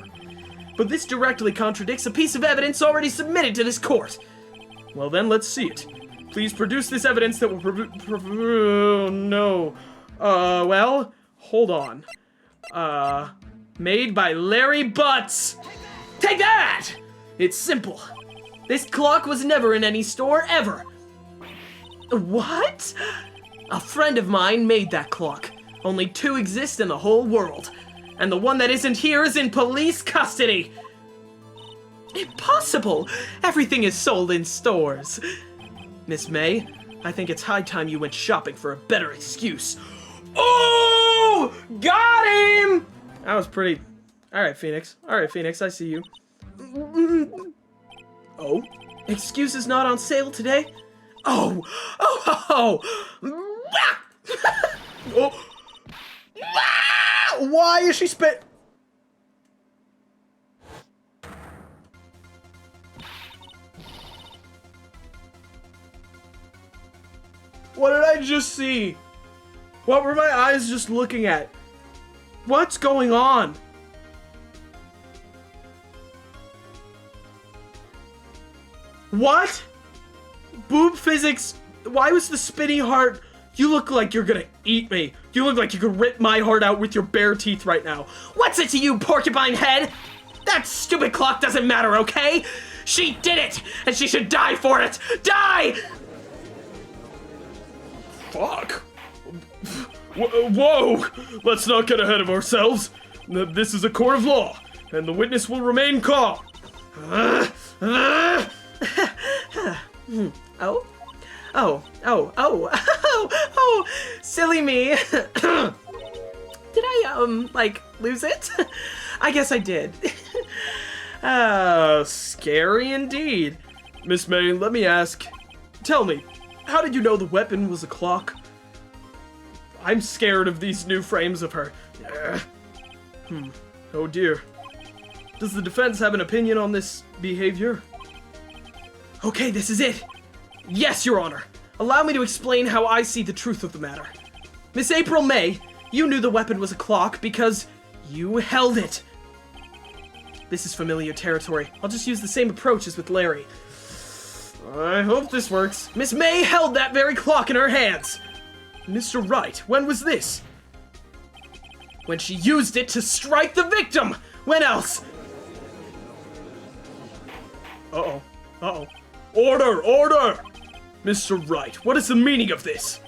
But this directly contradicts a piece of evidence already submitted to this court. Well then, let's see it. Please produce this evidence that will no. Well, hold on. Made by Larry Butts. Take that! It's simple. This clock was never in any store, ever. What? A friend of mine made that clock. Only 2 exist in the whole world. And the one that isn't here is in police custody. Impossible! Everything is sold in stores. Miss May, I think it's high time you went shopping for a better excuse. Oh! Got him! That was pretty... Alright, Phoenix, I see you. Oh? Excuses not on sale today? Oh! Oh! Why is she spit? What did I just see? What were my eyes just looking at? What's going on? What? Boob physics? Why was the spinny heart? You look like you're gonna eat me. You look like you could rip my heart out with your bare teeth right now. What's it to you, porcupine head? That stupid clock doesn't matter, okay? She did it, and she should die for it. Die! Fuck. Whoa! Let's not get ahead of ourselves. This is a court of law, and the witness will remain calm. Oh? Oh, oh, oh, oh, oh, silly me. Did I, like, lose it? I guess I did. Oh, scary indeed. Miss May, let me ask. Tell me, how did you know the weapon was a clock? I'm scared of these new frames of her. Oh dear. Does the defense have an opinion on this behavior? Okay, this is it. Yes, Your Honor. Allow me to explain how I see the truth of the matter. Miss April May, you knew the weapon was a clock because you held it. This is familiar territory. I'll just use the same approach as with Larry. I hope this works. Miss May held that very clock in her hands. Mr. Wright, when was this? When she used it to strike the victim. When else? Uh-oh. Uh-oh. Order! Order! Mr. Wright, what is the meaning of this?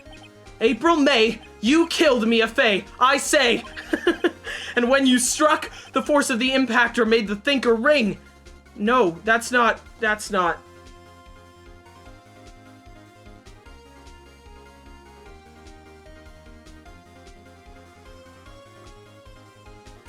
April May, you killed Mia Fey, I say! And when you struck, the force of the impactor made the thinker ring. No, that's not.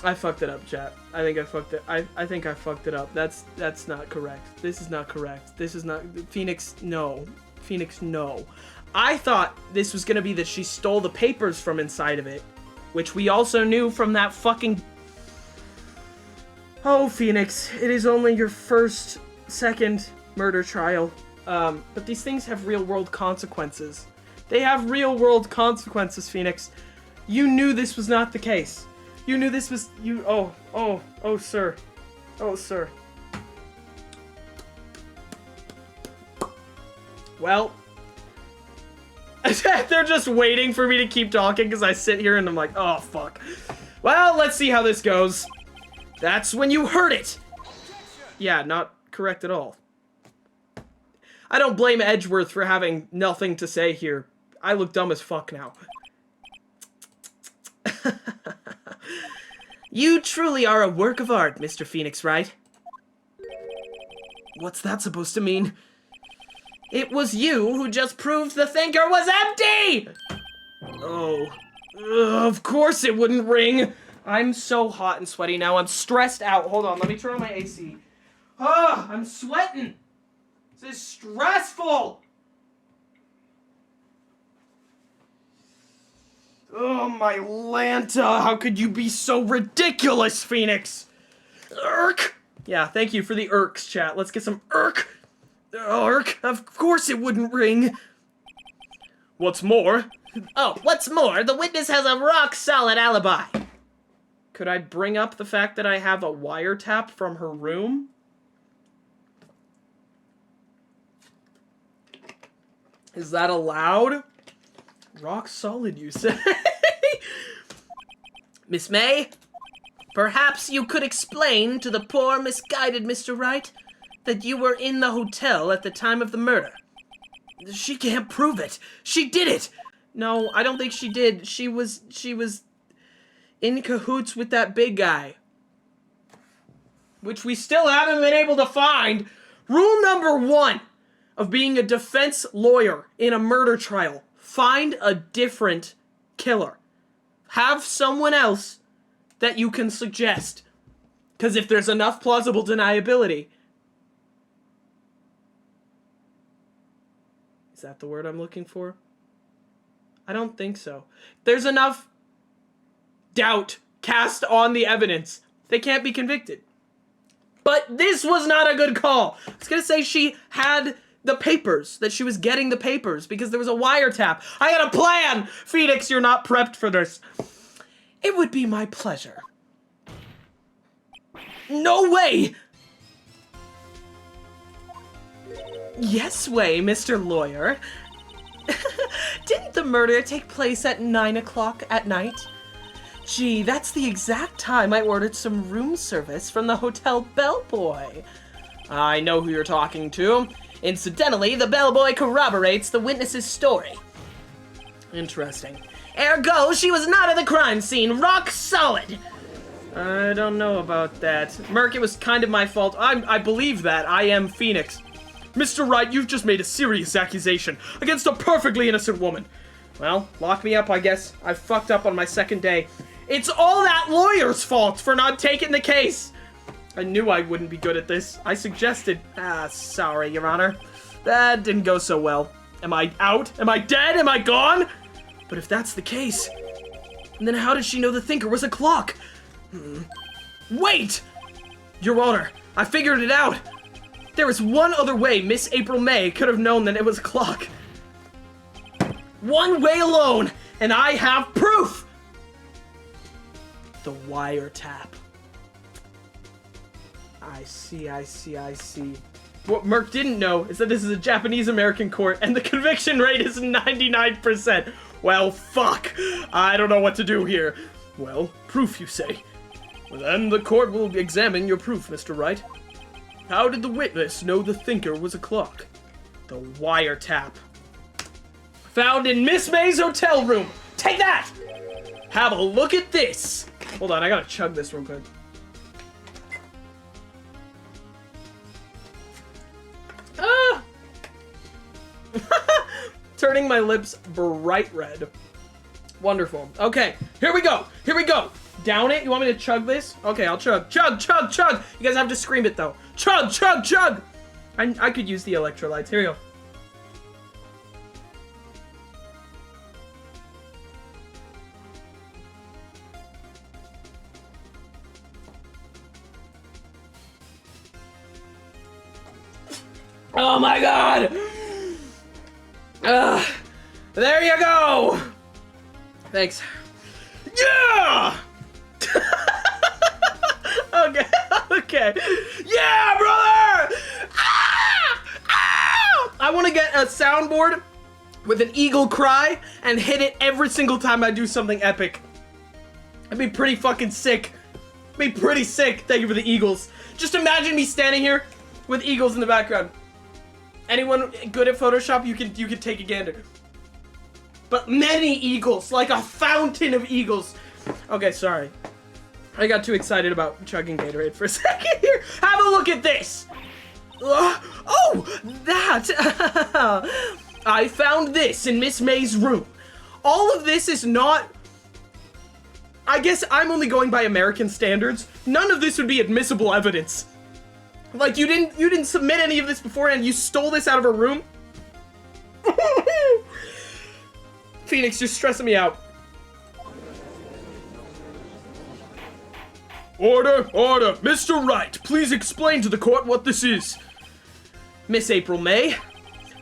I fucked it up, chat. I think I fucked it. I think I fucked it up. That's not correct. This is not correct. This is not Phoenix. No, Phoenix. No. I thought this was gonna be that she stole the papers from inside of it, which we also knew from that fucking. Oh, Phoenix, it is only your second murder trial. But these things have real-world consequences. They have real-world consequences, Phoenix. You knew this was not the case. You knew this was oh, sir. Oh, sir. Well, they're just waiting for me to keep talking because I sit here and I'm like, oh, fuck. Well, let's see how this goes. That's when you heard it. Yeah, not correct at all. I don't blame Edgeworth for having nothing to say here. I look dumb as fuck now. You truly are a work of art, Mr. Phoenix Wright. What's that supposed to mean? It was you who just proved the thinker was empty! Oh. Of course it wouldn't ring. I'm so hot and sweaty now. I'm stressed out. Hold on, let me turn on my AC. Ah, I'm sweating. This is stressful. Oh, my Lanta, how could you be so ridiculous, Phoenix? Irk! Yeah, thank you for the irks, chat. Let's get some irk. Irk, of course it wouldn't ring. What's more? Oh, what's more, the witness has a rock-solid alibi. Could I bring up the fact that I have a wiretap from her room? Is that allowed? Rock solid, you say? Miss May, perhaps you could explain to the poor misguided Mr. Wright that you were in the hotel at the time of the murder. She can't prove it. She did it. No, I don't think she did. She was in cahoots with that big guy. Which we still haven't been able to find. Rule number 1 of being a defense lawyer in a murder trial. Find a different killer. Have someone else that you can suggest. Because if there's enough plausible deniability... Is that the word I'm looking for? I don't think so. There's enough doubt cast on the evidence. They can't be convicted. But this was not a good call. I was going to say she had the papers, that she was getting the papers because there was a wiretap. I had a plan! Phoenix, you're not prepped for this. It would be my pleasure. No way! Yes way, Mr. Lawyer. Didn't the murder take place at 9 o'clock at night? Gee, that's the exact time I ordered some room service from the hotel bellboy. I know who you're talking to. Incidentally, the bellboy corroborates the witness's story. Interesting. Ergo, she was not at the crime scene. Rock solid. I don't know about that. Merc, it was kind of my fault. I believe that. I am Phoenix. Mr. Wright, you've just made a serious accusation against a perfectly innocent woman. Well, lock me up, I guess. I fucked up on my second day. It's all that lawyer's fault for not taking the case. I knew I wouldn't be good at this. I suggested... sorry, Your Honor. That didn't go so well. Am I out? Am I dead? Am I gone? But if that's the case, then how did she know the thinker was a clock? Wait! Your Honor, I figured it out. There is one other way Miss April May could have known that it was a clock. One way alone, and I have proof! The wiretap. I see. What Merc didn't know is that this is a Japanese-American court, and the conviction rate is 99%. Well, fuck. I don't know what to do here. Well, proof, you say? Well, then the court will examine your proof, Mr. Wright. How did the witness know the thinker was a clock? The wiretap. Found in Miss May's hotel room. Take that! Have a look at this. Hold on, I gotta chug this real quick. Ah! Turning my lips bright red. Wonderful. Okay, here we go. Here we go. Down it. You want me to chug this? Okay, I'll chug. Chug, chug, chug. You guys have to scream it, though. Chug, chug, chug. I could use the electrolytes. Here we go. Oh my god! There you go! Thanks. Yeah! Okay. Yeah, brother! Ah! Ah! I want to get a soundboard with an eagle cry and hit it every single time I do something epic. It'd be pretty fucking sick. Be pretty sick. Thank you for the eagles. Just imagine me standing here with eagles in the background. Anyone good at Photoshop, you can take a gander. But many eagles, like a fountain of eagles. Okay, sorry. I got too excited about chugging Gatorade for a second here. Have a look at this. Oh, that. I found this in Miss May's room. All of this is not... I guess I'm only going by American standards. None of this would be admissible evidence. Like, you didn't submit any of this beforehand. You stole this out of her room. Phoenix, you're stressing me out. Order, order. Mr. Wright, please explain to the court what this is. Miss April May,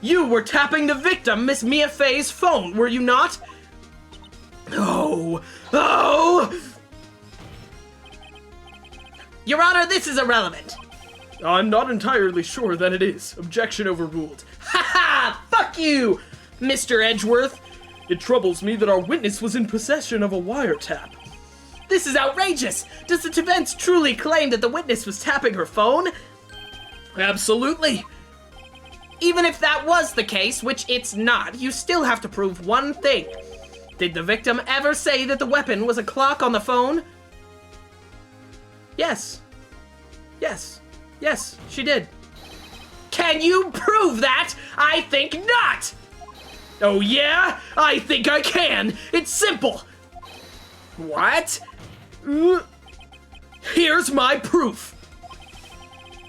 you were tapping the victim, Miss Mia Fey's phone, were you not? Oh. Your Honor, this is irrelevant. I'm not entirely sure that it is. Objection overruled. Ha! Fuck you, Mr. Edgeworth. It troubles me that our witness was in possession of a wiretap. This is outrageous. Does the defense truly claim that the witness was tapping her phone? Absolutely. Even if that was the case, which it's not, you still have to prove one thing. Did the victim ever say that the weapon was a clock on the phone? Yes. Yes, she did. Can you prove that? I think not! Oh yeah? I think I can. It's simple. What? Here's my proof.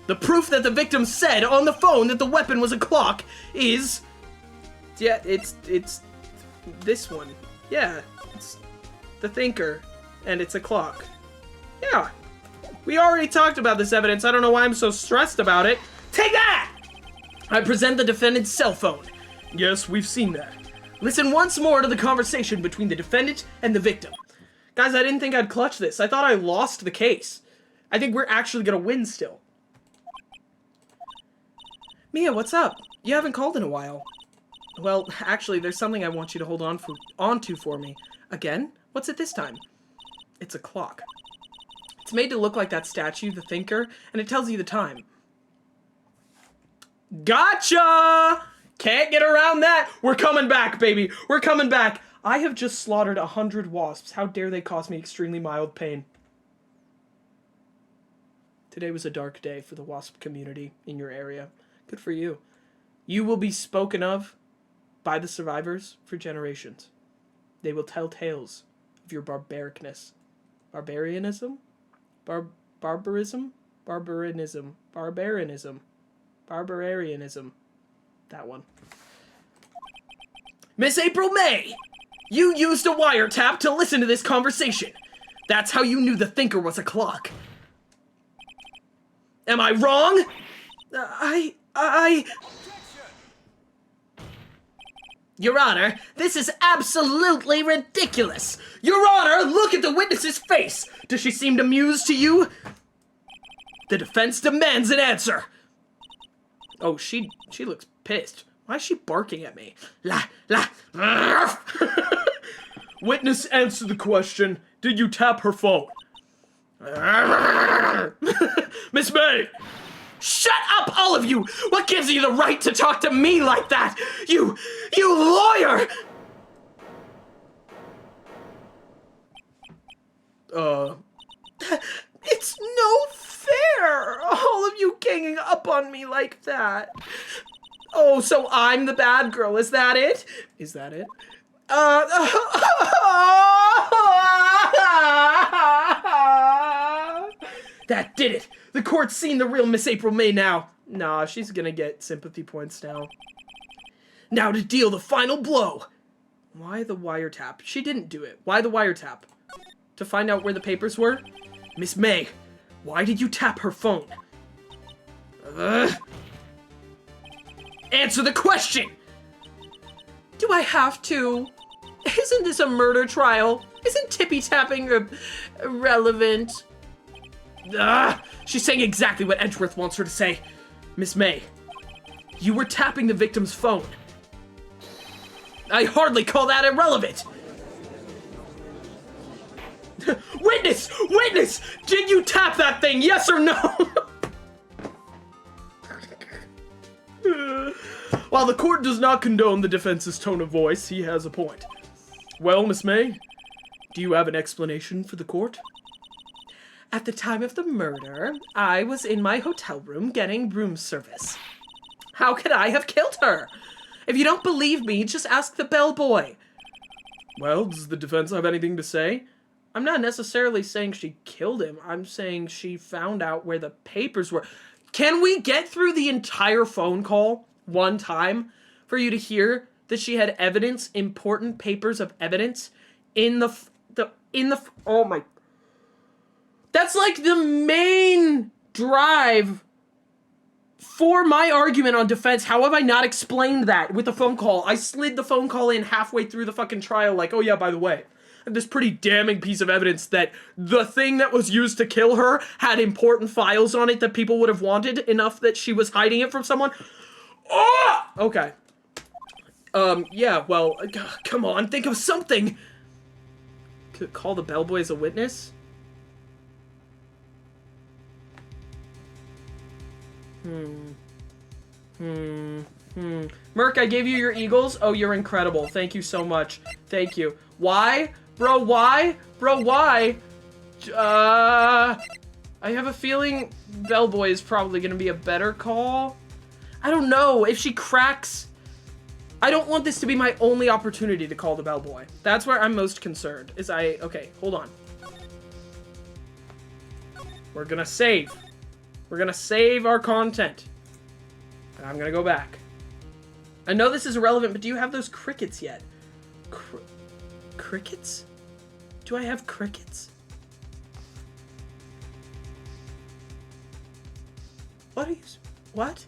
The proof that the victim said on the phone that the weapon was a clock is... Yeah, it's this one. Yeah, it's the thinker, and it's a clock. Yeah. We already talked about this evidence. I don't know why I'm so stressed about it. Take that! I present the defendant's cell phone. Yes, we've seen that. Listen once more to the conversation between the defendant and the victim. Guys, I didn't think I'd clutch this. I thought I lost the case. I think we're actually gonna win still. Mia, what's up? You haven't called in a while. Well, actually, there's something I want you to hold onto for me. Again? What's it this time? It's a clock. It's made to look like that statue, the thinker, and it tells you the time. Gotcha! Can't get around that. We're coming back, baby. We're coming back. I have just slaughtered 100 wasps. How dare they cause me extremely mild pain? Today was a dark day for the wasp community in your area. Good for you. You will be spoken of by the survivors for generations. They will tell tales of your barbaricness. Barbarianism? Barbarism? Barbarianism. Barbarianism. That one. Miss April May! You used a wiretap to listen to this conversation. That's how you knew the thinker was a clock. Am I wrong? Your Honor, this is absolutely ridiculous. Your Honor, look at the witness's face. Does she seem amused to you? The defense demands an answer. Oh, she looks pissed. Why is she barking at me? Witness, answer the question. Did you tap her phone? Miss May! Shut up, all of you! What gives you the right to talk to me like that? You lawyer! It's no fair! All of you ganging up on me like that. Oh, so I'm the bad girl, is that it? Is that it? That did it! The court's seen the real Miss April May now. Nah, she's gonna get sympathy points now. Now to deal the final blow. Why the wiretap? She didn't do it. Why the wiretap? To find out where the papers were? Miss May, why did you tap her phone? Answer the question! Do I have to? Isn't this a murder trial? Isn't tippy-tapping irrelevant? She's saying exactly what Edgeworth wants her to say. Miss May, you were tapping the victim's phone. I hardly call that irrelevant. Witness! Witness! Did you tap that thing, yes or no? While the court does not condone the defense's tone of voice, he has a point. Well, Miss May, do you have an explanation for the court? At the time of the murder, I was in my hotel room getting room service. How could I have killed her? If you don't believe me, just ask the bellboy. Well, does the defense have anything to say? I'm not necessarily saying she killed him. I'm saying she found out where the papers were. Can we get through the entire phone call one time for you to hear that she had evidence, important papers of evidence in oh my. That's like the main drive for my argument on defense. How have I not explained that with the phone call? I slid the phone call in halfway through the fucking trial like, oh yeah, by the way, I have this pretty damning piece of evidence that the thing that was used to kill her had important files on it that people would have wanted enough that she was hiding it from someone. Oh! Okay. Yeah, well, come on, think of something. Could call the bellboy as a witness? Merc, I gave you your eagles. Oh, you're incredible. Thank you so much. Thank you. Why? Bro, why? Bro, why? I have a feeling bellboy is probably gonna be a better call. I don't know. If she cracks... I don't want this to be my only opportunity to call the bellboy. That's where I'm most concerned. Okay, hold on. We're gonna save. We're gonna save our content. And I'm gonna go back. I know this is irrelevant, but do you have those crickets yet? Crickets? Do I have crickets? What are you... What?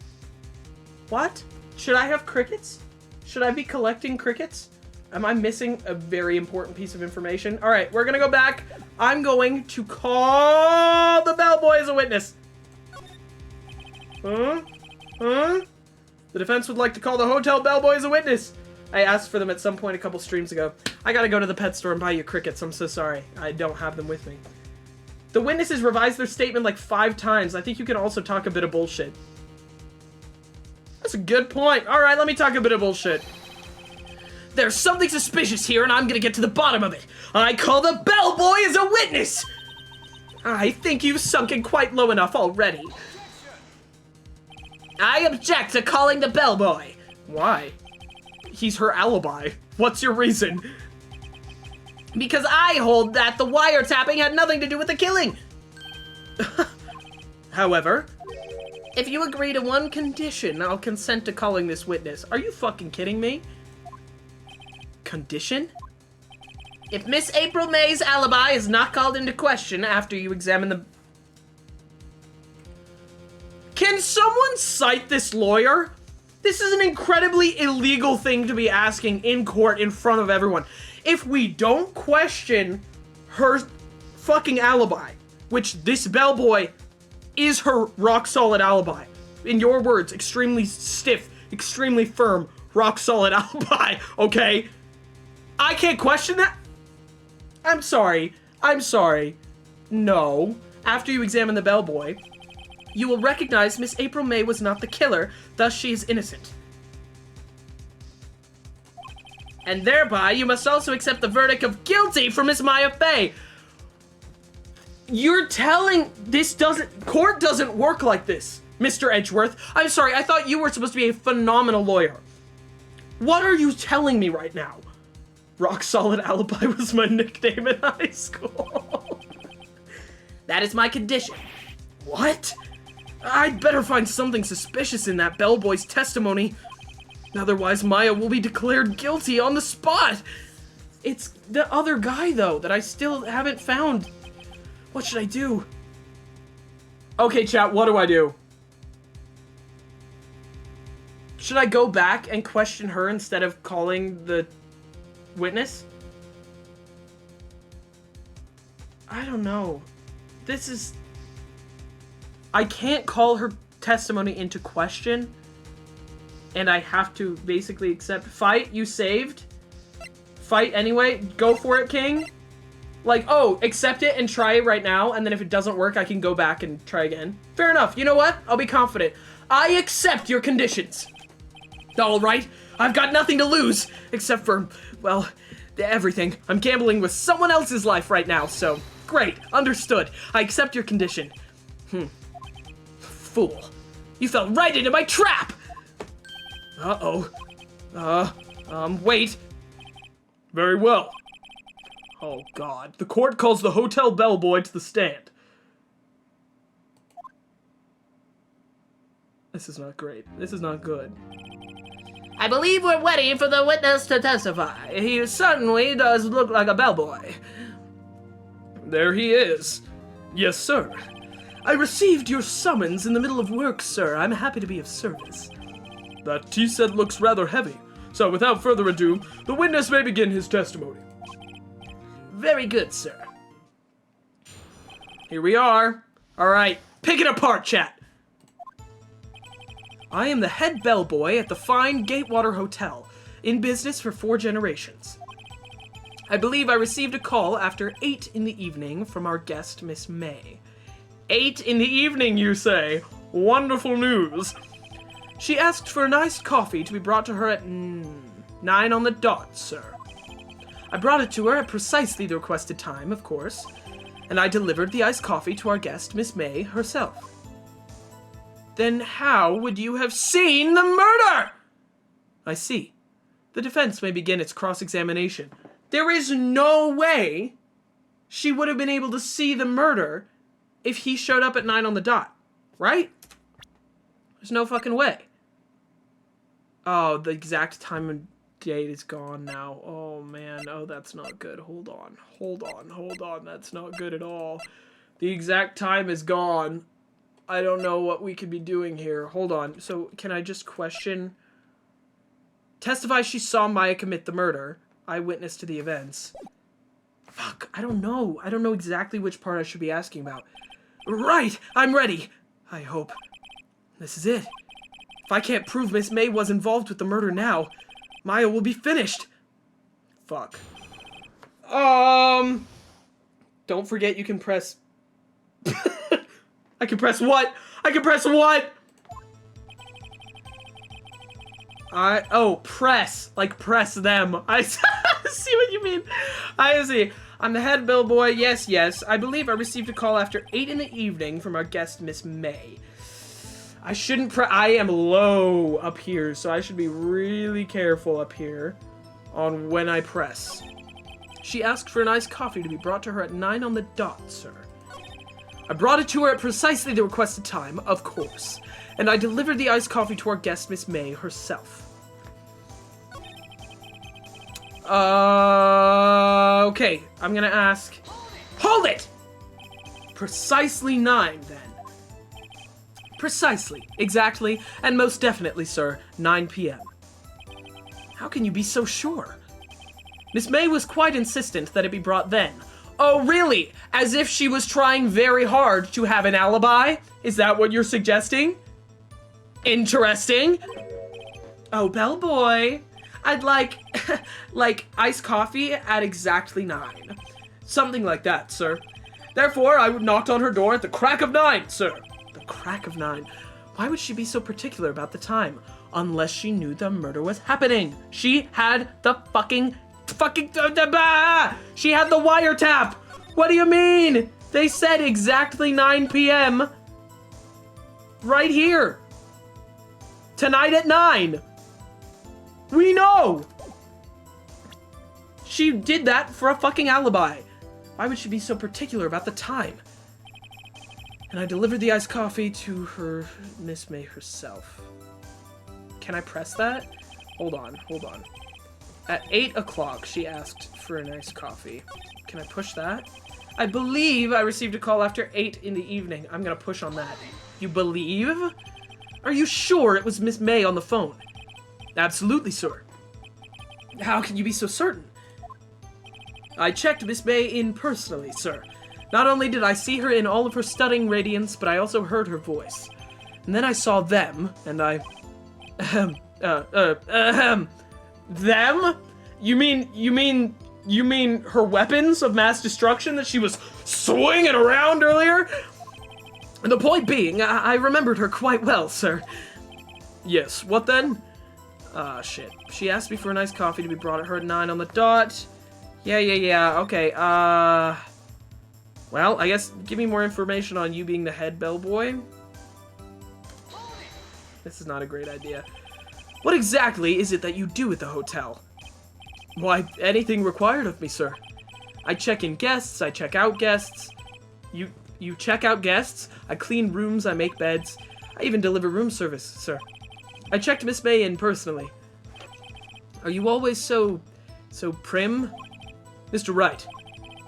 What? Should I have crickets? Should I be collecting crickets? Am I missing a very important piece of information? Alright, we're gonna go back. I'm going to call the bellboy as a witness. Huh? Huh? The defense would like to call the hotel bellboy as a witness. I asked for them at some point a couple streams ago. I gotta go to the pet store and buy you crickets. I'm so sorry. I don't have them with me. The witnesses revised their statement like 5 times. I think you can also talk a bit of bullshit. That's a good point. Alright, let me talk a bit of bullshit. There's something suspicious here, and I'm gonna get to the bottom of it. I call the bellboy as a witness! I think you've sunken quite low enough already. I object to calling the bellboy. Why? He's her alibi. What's your reason? Because I hold that the wiretapping had nothing to do with the killing. However, If you agree to one condition, I'll consent to calling this witness. Are you fucking kidding me? Condition? if Miss April May's alibi is not called into question After you examine the... Can someone cite this lawyer? This is an incredibly illegal thing to be asking in court in front of everyone. If we don't question her fucking alibi, which this bellboy is her rock-solid alibi. In your words, extremely stiff, extremely firm, rock-solid alibi, okay? I can't question that? I'm sorry. No. After you examine the bellboy, you will recognize Miss April May was not the killer, thus she is innocent. and thereby you must also accept the verdict of guilty for Miss Maya Fey. You're telling court doesn't work like this, Mr. Edgeworth. I'm sorry, I thought you were supposed to be a phenomenal lawyer. What are you telling me right now? Rock Solid Alibi was my nickname in high school. That is my condition. What? I'd better find something suspicious in that bellboy's testimony. Otherwise, Maya will be declared guilty on the spot. It's the other guy, though, that I still haven't found. What should I do? Okay, chat, what do I do? Should I go back and question her instead of calling the witness? I don't know. I can't call her testimony into question. And I have to basically accept. Fight, you saved. Fight anyway. Go for it, King. Like, oh, accept it and try it right now, and then if it doesn't work, I can go back and try again. Fair enough. You know what? I'll be confident. I accept your conditions. All right. I've got nothing to lose, except for, well, everything. I'm gambling with someone else's life right now, so great. Understood. I accept your condition. Fool. You fell right into my trap! Uh-oh. Wait. Very well. Oh, God. The court calls the hotel bellboy to the stand. This is not great. This is not good. I believe we're ready for the witness to testify. He certainly does look like a bellboy. There he is. Yes, sir. I received your summons in the middle of work, sir. I'm happy to be of service. That tea set looks rather heavy. So without further ado, the witness may begin his testimony. Very good, sir. Here we are. All right, pick it apart, chat. I am the head bellboy at the fine Gatewater Hotel, in business for 4 generations. I believe I received a call after 8 in the evening from our guest, Miss May. 8 in the evening, you say? Wonderful news. She asked for an iced coffee to be brought to her at 9 on the dot, sir. I brought it to her at precisely the requested time, of course, and I delivered the iced coffee to our guest, Miss May, herself. Then how would you have seen the murder? I see. The defense may begin its cross-examination. There is no way she would have been able to see the murder if he showed up at 9 on the dot, right? There's no fucking way. Oh, the exact time and date is gone now. Oh, man. Oh, that's not good. Hold on. That's not good at all. The exact time is gone. I don't know what we could be doing here. Hold on. So, can I just question? Testify she saw Maya commit the murder. Eyewitness to the events. Fuck, I don't know. I don't know exactly which part I should be asking about. Right, I'm ready. I hope. This is it. If I can't prove Miss May was involved with the murder now, Maya will be finished. Fuck. Don't forget you can press... I can press what? I can press what? Press. Like, press them. I see what you mean. I see. I'm the head bellboy. Yes. I believe I received a call after 8 in the evening from our guest, Miss May. I shouldn't I am low up here, so I should be really careful up here on when I press. She asked for an iced coffee to be brought to her at 9 on the dot, sir. I brought it to her at precisely the requested time, of course, and I delivered the iced coffee to our guest, Miss May, herself. Okay, I'm gonna ask... Hold it! Precisely 9, then. Precisely, exactly, and most definitely, sir, 9 p.m. How can you be so sure? Miss May was quite insistent that it be brought then. Oh, really? As if she was trying very hard to have an alibi? Is that what you're suggesting? Interesting. Oh, bellboy. I'd like, like, iced coffee at exactly 9. Something like that, sir. Therefore, I knocked on her door at the crack of 9, sir. The crack of 9? Why would she be so particular about the time? Unless she knew the murder was happening. She had the she had the wiretap. What do you mean? They said exactly 9 p.m. right here. Tonight at 9. We know. She did that for a fucking alibi. Why would she be so particular about the time? And I delivered the iced coffee to her, Miss May herself. Can I press that? Hold on. At 8 o'clock, she asked for an iced coffee. Can I push that? I believe I received a call after 8 in the evening. I'm gonna push on that. You believe? Are you sure it was Miss May on the phone? Absolutely, sir. How can you be so certain? I checked Miss May in personally, sir. Not only did I see her in all of her stunning radiance, but I also heard her voice. And then I saw them, and I... Them? You mean her weapons of mass destruction that she was swinging around earlier? And the point being, I remembered her quite well, sir. Yes, what then? Shit. She asked me for a nice coffee to be brought at her at 9 on the dot. Yeah, okay, well, I guess give me more information on you being the head bellboy. This is not a great idea. What exactly is it that you do at the hotel? Why, anything required of me, sir. I check in guests, I check out guests. You check out guests? I clean rooms, I make beds. I even deliver room service, sir. I checked Miss May in personally. Are you always so prim? Mr. Wright,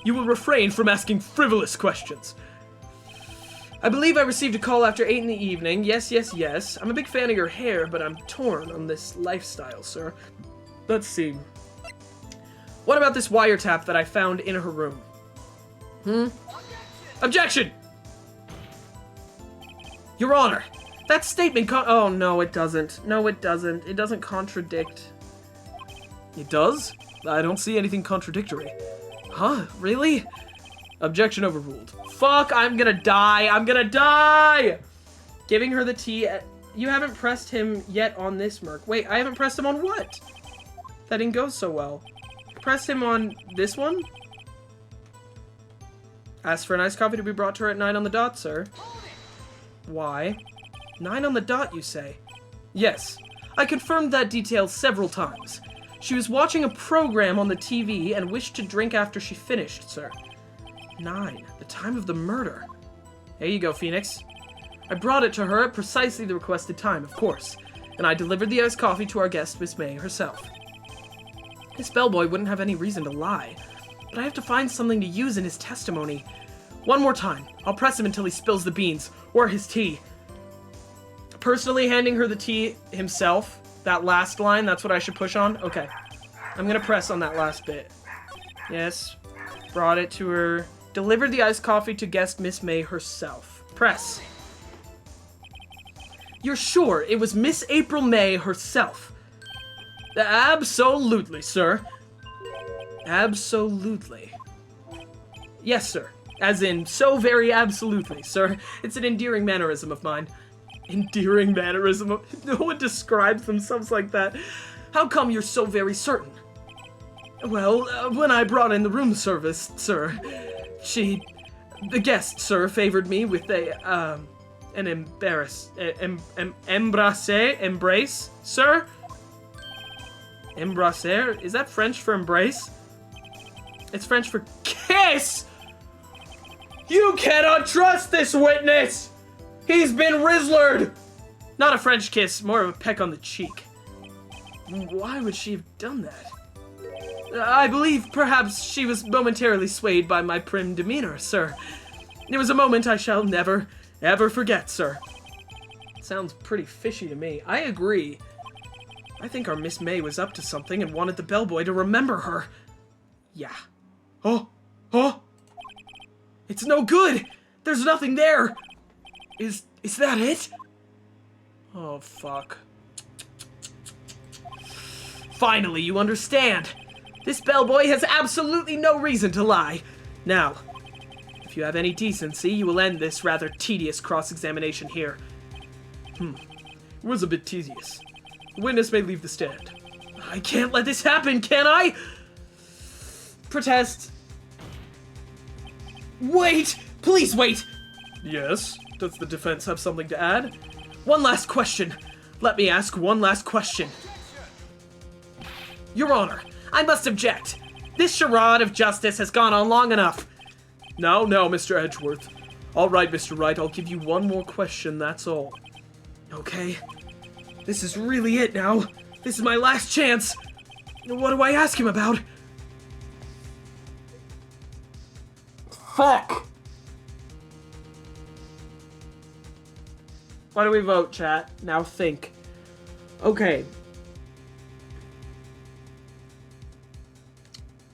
you will refrain from asking frivolous questions. I believe I received a call after 8 in the evening. Yes. I'm a big fan of your hair, but I'm torn on this lifestyle, sir. Let's see. What about this wiretap that I found in her room? Objection! Your Honor, that statement oh, no, it doesn't. No, it doesn't. It doesn't contradict. It does? I don't see anything contradictory. Huh? Really? Objection overruled. Fuck, I'm gonna die! Giving her the tea You haven't pressed him yet on this, Merc. Wait, I haven't pressed him on what? That didn't go so well. Pressed him on this one? Asked for an iced coffee to be brought to her at 9 on the dot, sir. Why? 9 on the dot, you say? Yes. I confirmed that detail several times. She was watching a program on the TV and wished to drink after she finished, sir. 9. The time of the murder. There you go, Phoenix. I brought it to her at precisely the requested time, of course, and I delivered the iced coffee to our guest, Miss May, herself. This bellboy wouldn't have any reason to lie, but I have to find something to use in his testimony. One more time. I'll press him until he spills the beans, or his tea. Personally handing her the tea himself, that last line, that's what I should push on? Okay. I'm gonna press on that last bit. Yes. Brought it to her. Delivered the iced coffee to guest Miss May herself. Press. You're sure it was Miss April May herself? Absolutely, sir. Absolutely. Yes, sir. As in, so very absolutely, sir. It's an endearing mannerism of mine. Endearing mannerism of... No one describes themselves like that. How come you're so very certain? Well, when I brought in the room service, sir, the guest, sir, favored me with a an embrace, sir? Embrasser? Is that French for embrace? It's French for kiss! You cannot trust this witness! He's been Rizzlered! Not a French kiss, more of a peck on the cheek. Why would she have done that? I believe perhaps she was momentarily swayed by my prim demeanor, sir. It was a moment I shall never, ever forget, sir. Sounds pretty fishy to me. I agree. I think our Miss May was up to something and wanted the bellboy to remember her. Yeah. Oh! It's no good! There's nothing there! Is that it? Oh, fuck. Finally, you understand. This bellboy has absolutely no reason to lie. Now, if you have any decency, you will end this rather tedious cross-examination here. It was a bit tedious. The witness may leave the stand. I can't let this happen, can I? Protest. Wait! Please wait! Yes? Does the defense have something to add? One last question. Let me ask one last question. Your Honor, I must object. This charade of justice has gone on long enough. No, Mr. Edgeworth. All right, Mr. Wright, I'll give you one more question, that's all. Okay. This is really it now. This is my last chance. What do I ask him about? Fuck! Why do we vote, chat? Now think. Okay.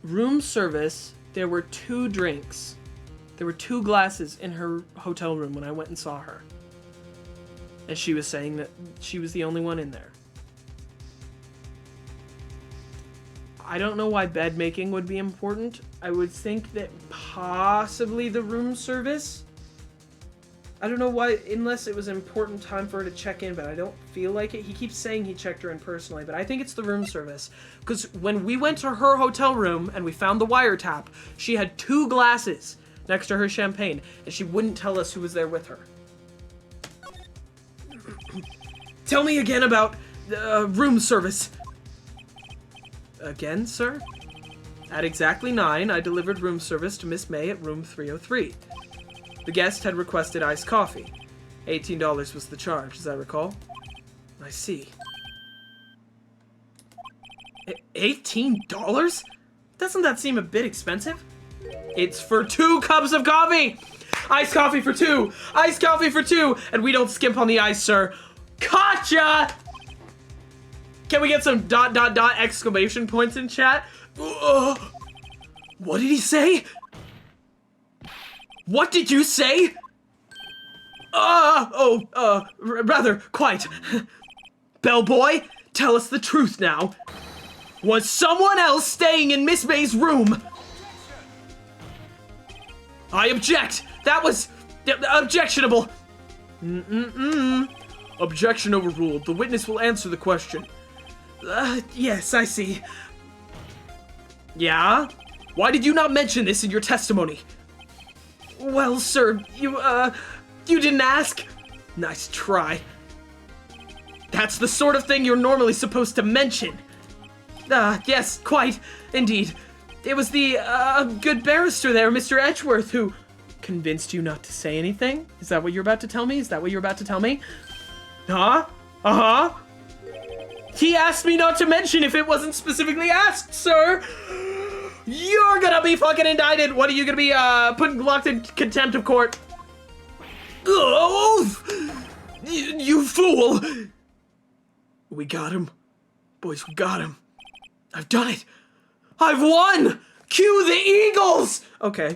Room service, there were 2 drinks. There were 2 glasses in her hotel room when I went and saw her. And she was saying that she was the only one in there. I don't know why bed making would be important. I would think that possibly the room service. I don't know why, unless it was an important time for her to check in, but I don't feel like it. He keeps saying he checked her in personally, but I think it's the room service. Because when we went to her hotel room and we found the wiretap, she had 2 glasses next to her champagne, and she wouldn't tell us who was there with her. Tell me again about room service. Again, sir? At exactly 9, I delivered room service to Miss May at room 303. The guest had requested iced coffee. $18 was the charge, as I recall. I see. $18? Doesn't that seem a bit expensive? It's for 2 cups of coffee! Iced coffee for 2! Iced coffee for 2! And we don't skimp on the ice, sir. Gotcha! Can we get some ... exclamation points in chat? What did he say? What did you say? Rather, quite. Bellboy, tell us the truth now. Was someone else staying in Miss May's room? I object. That was objectionable. Objection overruled. The witness will answer the question. Yes, I see. Yeah? Why did you not mention this in your testimony? Well, sir, you didn't ask? Nice try. That's the sort of thing you're normally supposed to mention. Yes, quite, indeed. It was the, good barrister there, Mr. Edgeworth, who convinced you not to say anything? Is that what you're about to tell me? Is that what you're about to tell me? Huh? Uh-huh. He asked me not to mention if it wasn't specifically asked, sir. You're gonna be fucking indicted. What are you gonna be, locked in contempt of court? Oh, you fool. We got him. Boys, we got him. I've done it. I've won. Cue the Eagles. Okay.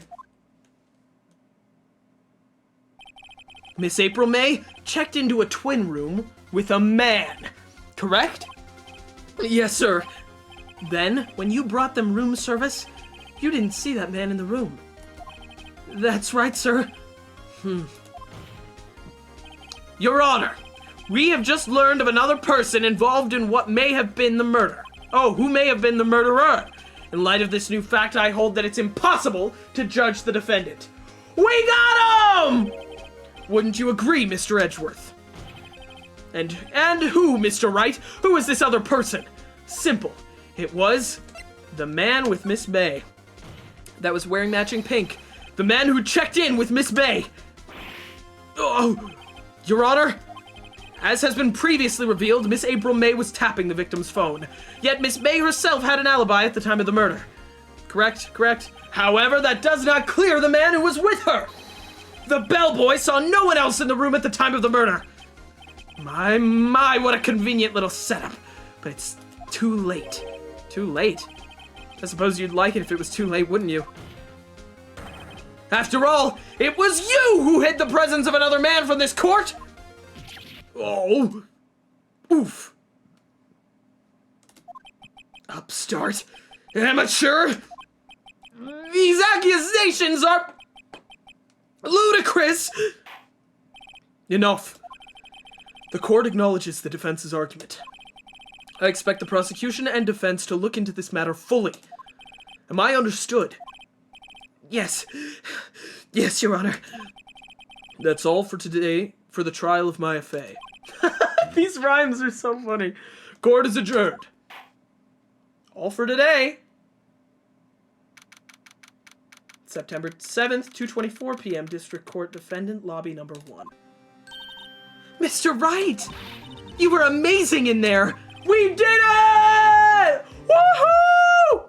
Miss April May checked into a twin room with a man, correct? Yes, sir. Then, when you brought them room service, you didn't see that man in the room. That's right, sir. Your Honor, we have just learned of another person involved in what may have been the murder. Oh, who may have been the murderer? In light of this new fact, I hold that it's impossible to judge the defendant. We got him! Wouldn't you agree, Mr. Edgeworth? And who, Mr. Wright? Who is this other person? Simple. It was the man with Miss May. That was wearing matching pink. The man who checked in with Miss May. Oh, Your Honor, as has been previously revealed, Miss April May was tapping the victim's phone. Yet Miss May herself had an alibi at the time of the murder. Correct, correct. However, that does not clear the man who was with her. The bellboy saw no one else in the room at the time of the murder. My, what a convenient little setup. But it's too late. Too late? I suppose you'd like it if it was too late, wouldn't you? After all, it was you who hid the presence of another man from this court! Oh. Oof. Upstart. Amateur. These accusations are ludicrous. Enough. The court acknowledges the defense's argument. I expect the prosecution and defense to look into this matter fully. Am I understood? Yes. Yes, Your Honor. That's all for today for the trial of Maya Fey. These rhymes are so funny. Court is adjourned. All for today. September 7th, 2:24 p.m. District Court Defendant Lobby number 1. Mr. Wright! You were amazing in there! We did it! Woohoo!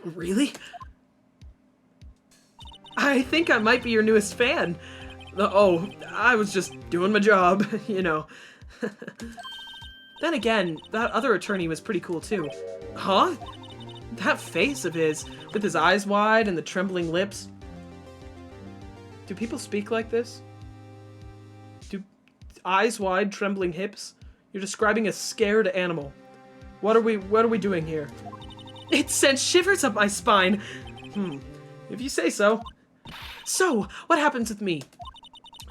Really? I think I might be your newest fan. Oh, I was just doing my job, you know. Then again, that other attorney was pretty cool too. Huh? That face of his, with his eyes wide and the trembling lips. Do people speak like this? Do eyes wide, trembling hips? You're describing a scared animal. What are we doing here? It sent shivers up my spine. If you say so. So, what happens with me?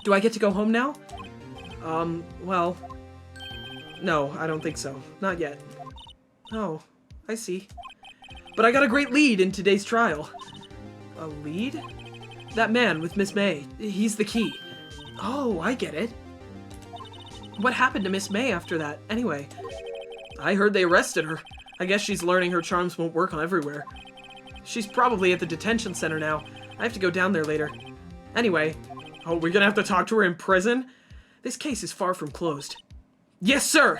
Do I get to go home now? Well, no, I don't think so. Not yet. Oh, I see. But I got a great lead in today's trial. A lead? That man with Miss May. He's the key. Oh, I get it. What happened to Miss May after that, anyway? I heard they arrested her. I guess she's learning her charms won't work on everywhere. She's probably at the detention center now. I have to go down there later. Anyway, oh, we're gonna have to talk to her in prison? This case is far from closed. Yes, sir!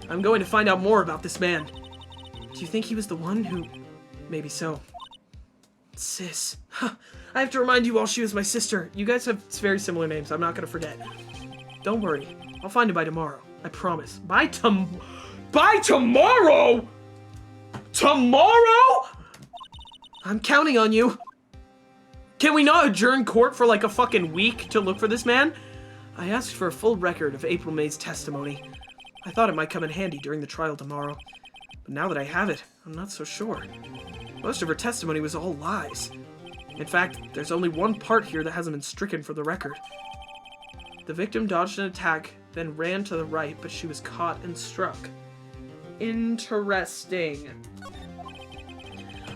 I'm going to find out more about this man. Do you think he was the one who... Maybe so. Sis. Huh. I have to remind you all she was my sister. You guys have very similar names. I'm not gonna forget. Don't worry. I'll find him by tomorrow. I promise. By tomorrow? Tomorrow? I'm counting on you. Can we not adjourn court for like a fucking week to look for this man? I asked for a full record of April May's testimony. I thought it might come in handy during the trial tomorrow. But now that I have it, I'm not so sure. Most of her testimony was all lies. In fact, there's only one part here that hasn't been stricken for the record. The victim dodged an attack, then ran to the right, but she was caught and struck. Interesting.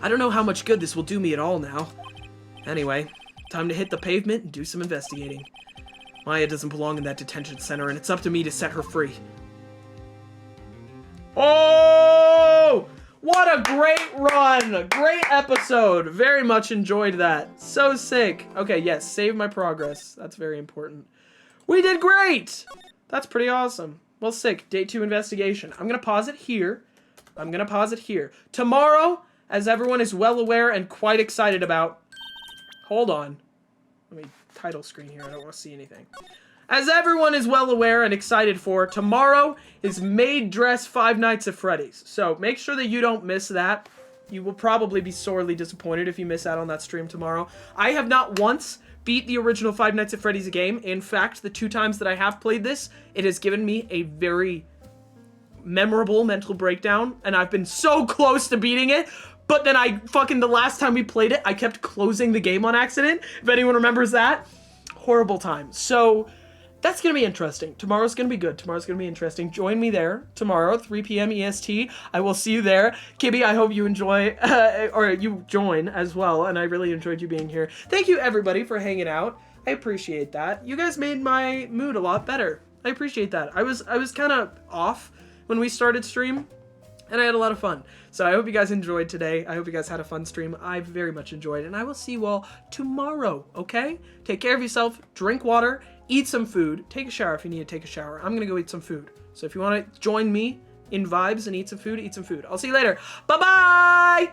I don't know how much good this will do me at all now. Anyway, time to hit the pavement and do some investigating. Maya doesn't belong in that detention center, and it's up to me to set her free. Oh! What a great run! Great episode! Very much enjoyed that. So sick. Okay, yes, save my progress. That's very important. We did great! That's pretty awesome. Well, sick. Day 2 investigation. I'm gonna pause it here. Tomorrow, as everyone is well aware and quite excited about... Hold on. Let me title screen here. I don't want to see anything. As everyone is well aware and excited for, tomorrow is Maid Dress Five Nights at Freddy's. So make sure that you don't miss that. You will probably be sorely disappointed if you miss out on that stream tomorrow. I have not once beat the original Five Nights at Freddy's game. In fact, the 2 times that I have played this, it has given me a very memorable mental breakdown, and I've been so close to beating it. But then the last time we played it, I kept closing the game on accident. If anyone remembers that. Horrible time. So, that's going to be interesting. Tomorrow's going to be good. Tomorrow's going to be interesting. Join me there tomorrow, 3 p.m. EST. I will see you there. Kibby, I hope you enjoy, or you join as well, and I really enjoyed you being here. Thank you, everybody, for hanging out. I appreciate that. You guys made my mood a lot better. I appreciate that. I was kind of off when we started stream, and I had a lot of fun. So I hope you guys enjoyed today. I hope you guys had a fun stream. I very much enjoyed, and I will see you all tomorrow, okay? Take care of yourself, drink water, eat some food, take a shower if you need to take a shower. I'm gonna go eat some food. So if you want to join me in vibes and eat some food, eat some food. I'll see you later. Bye-bye!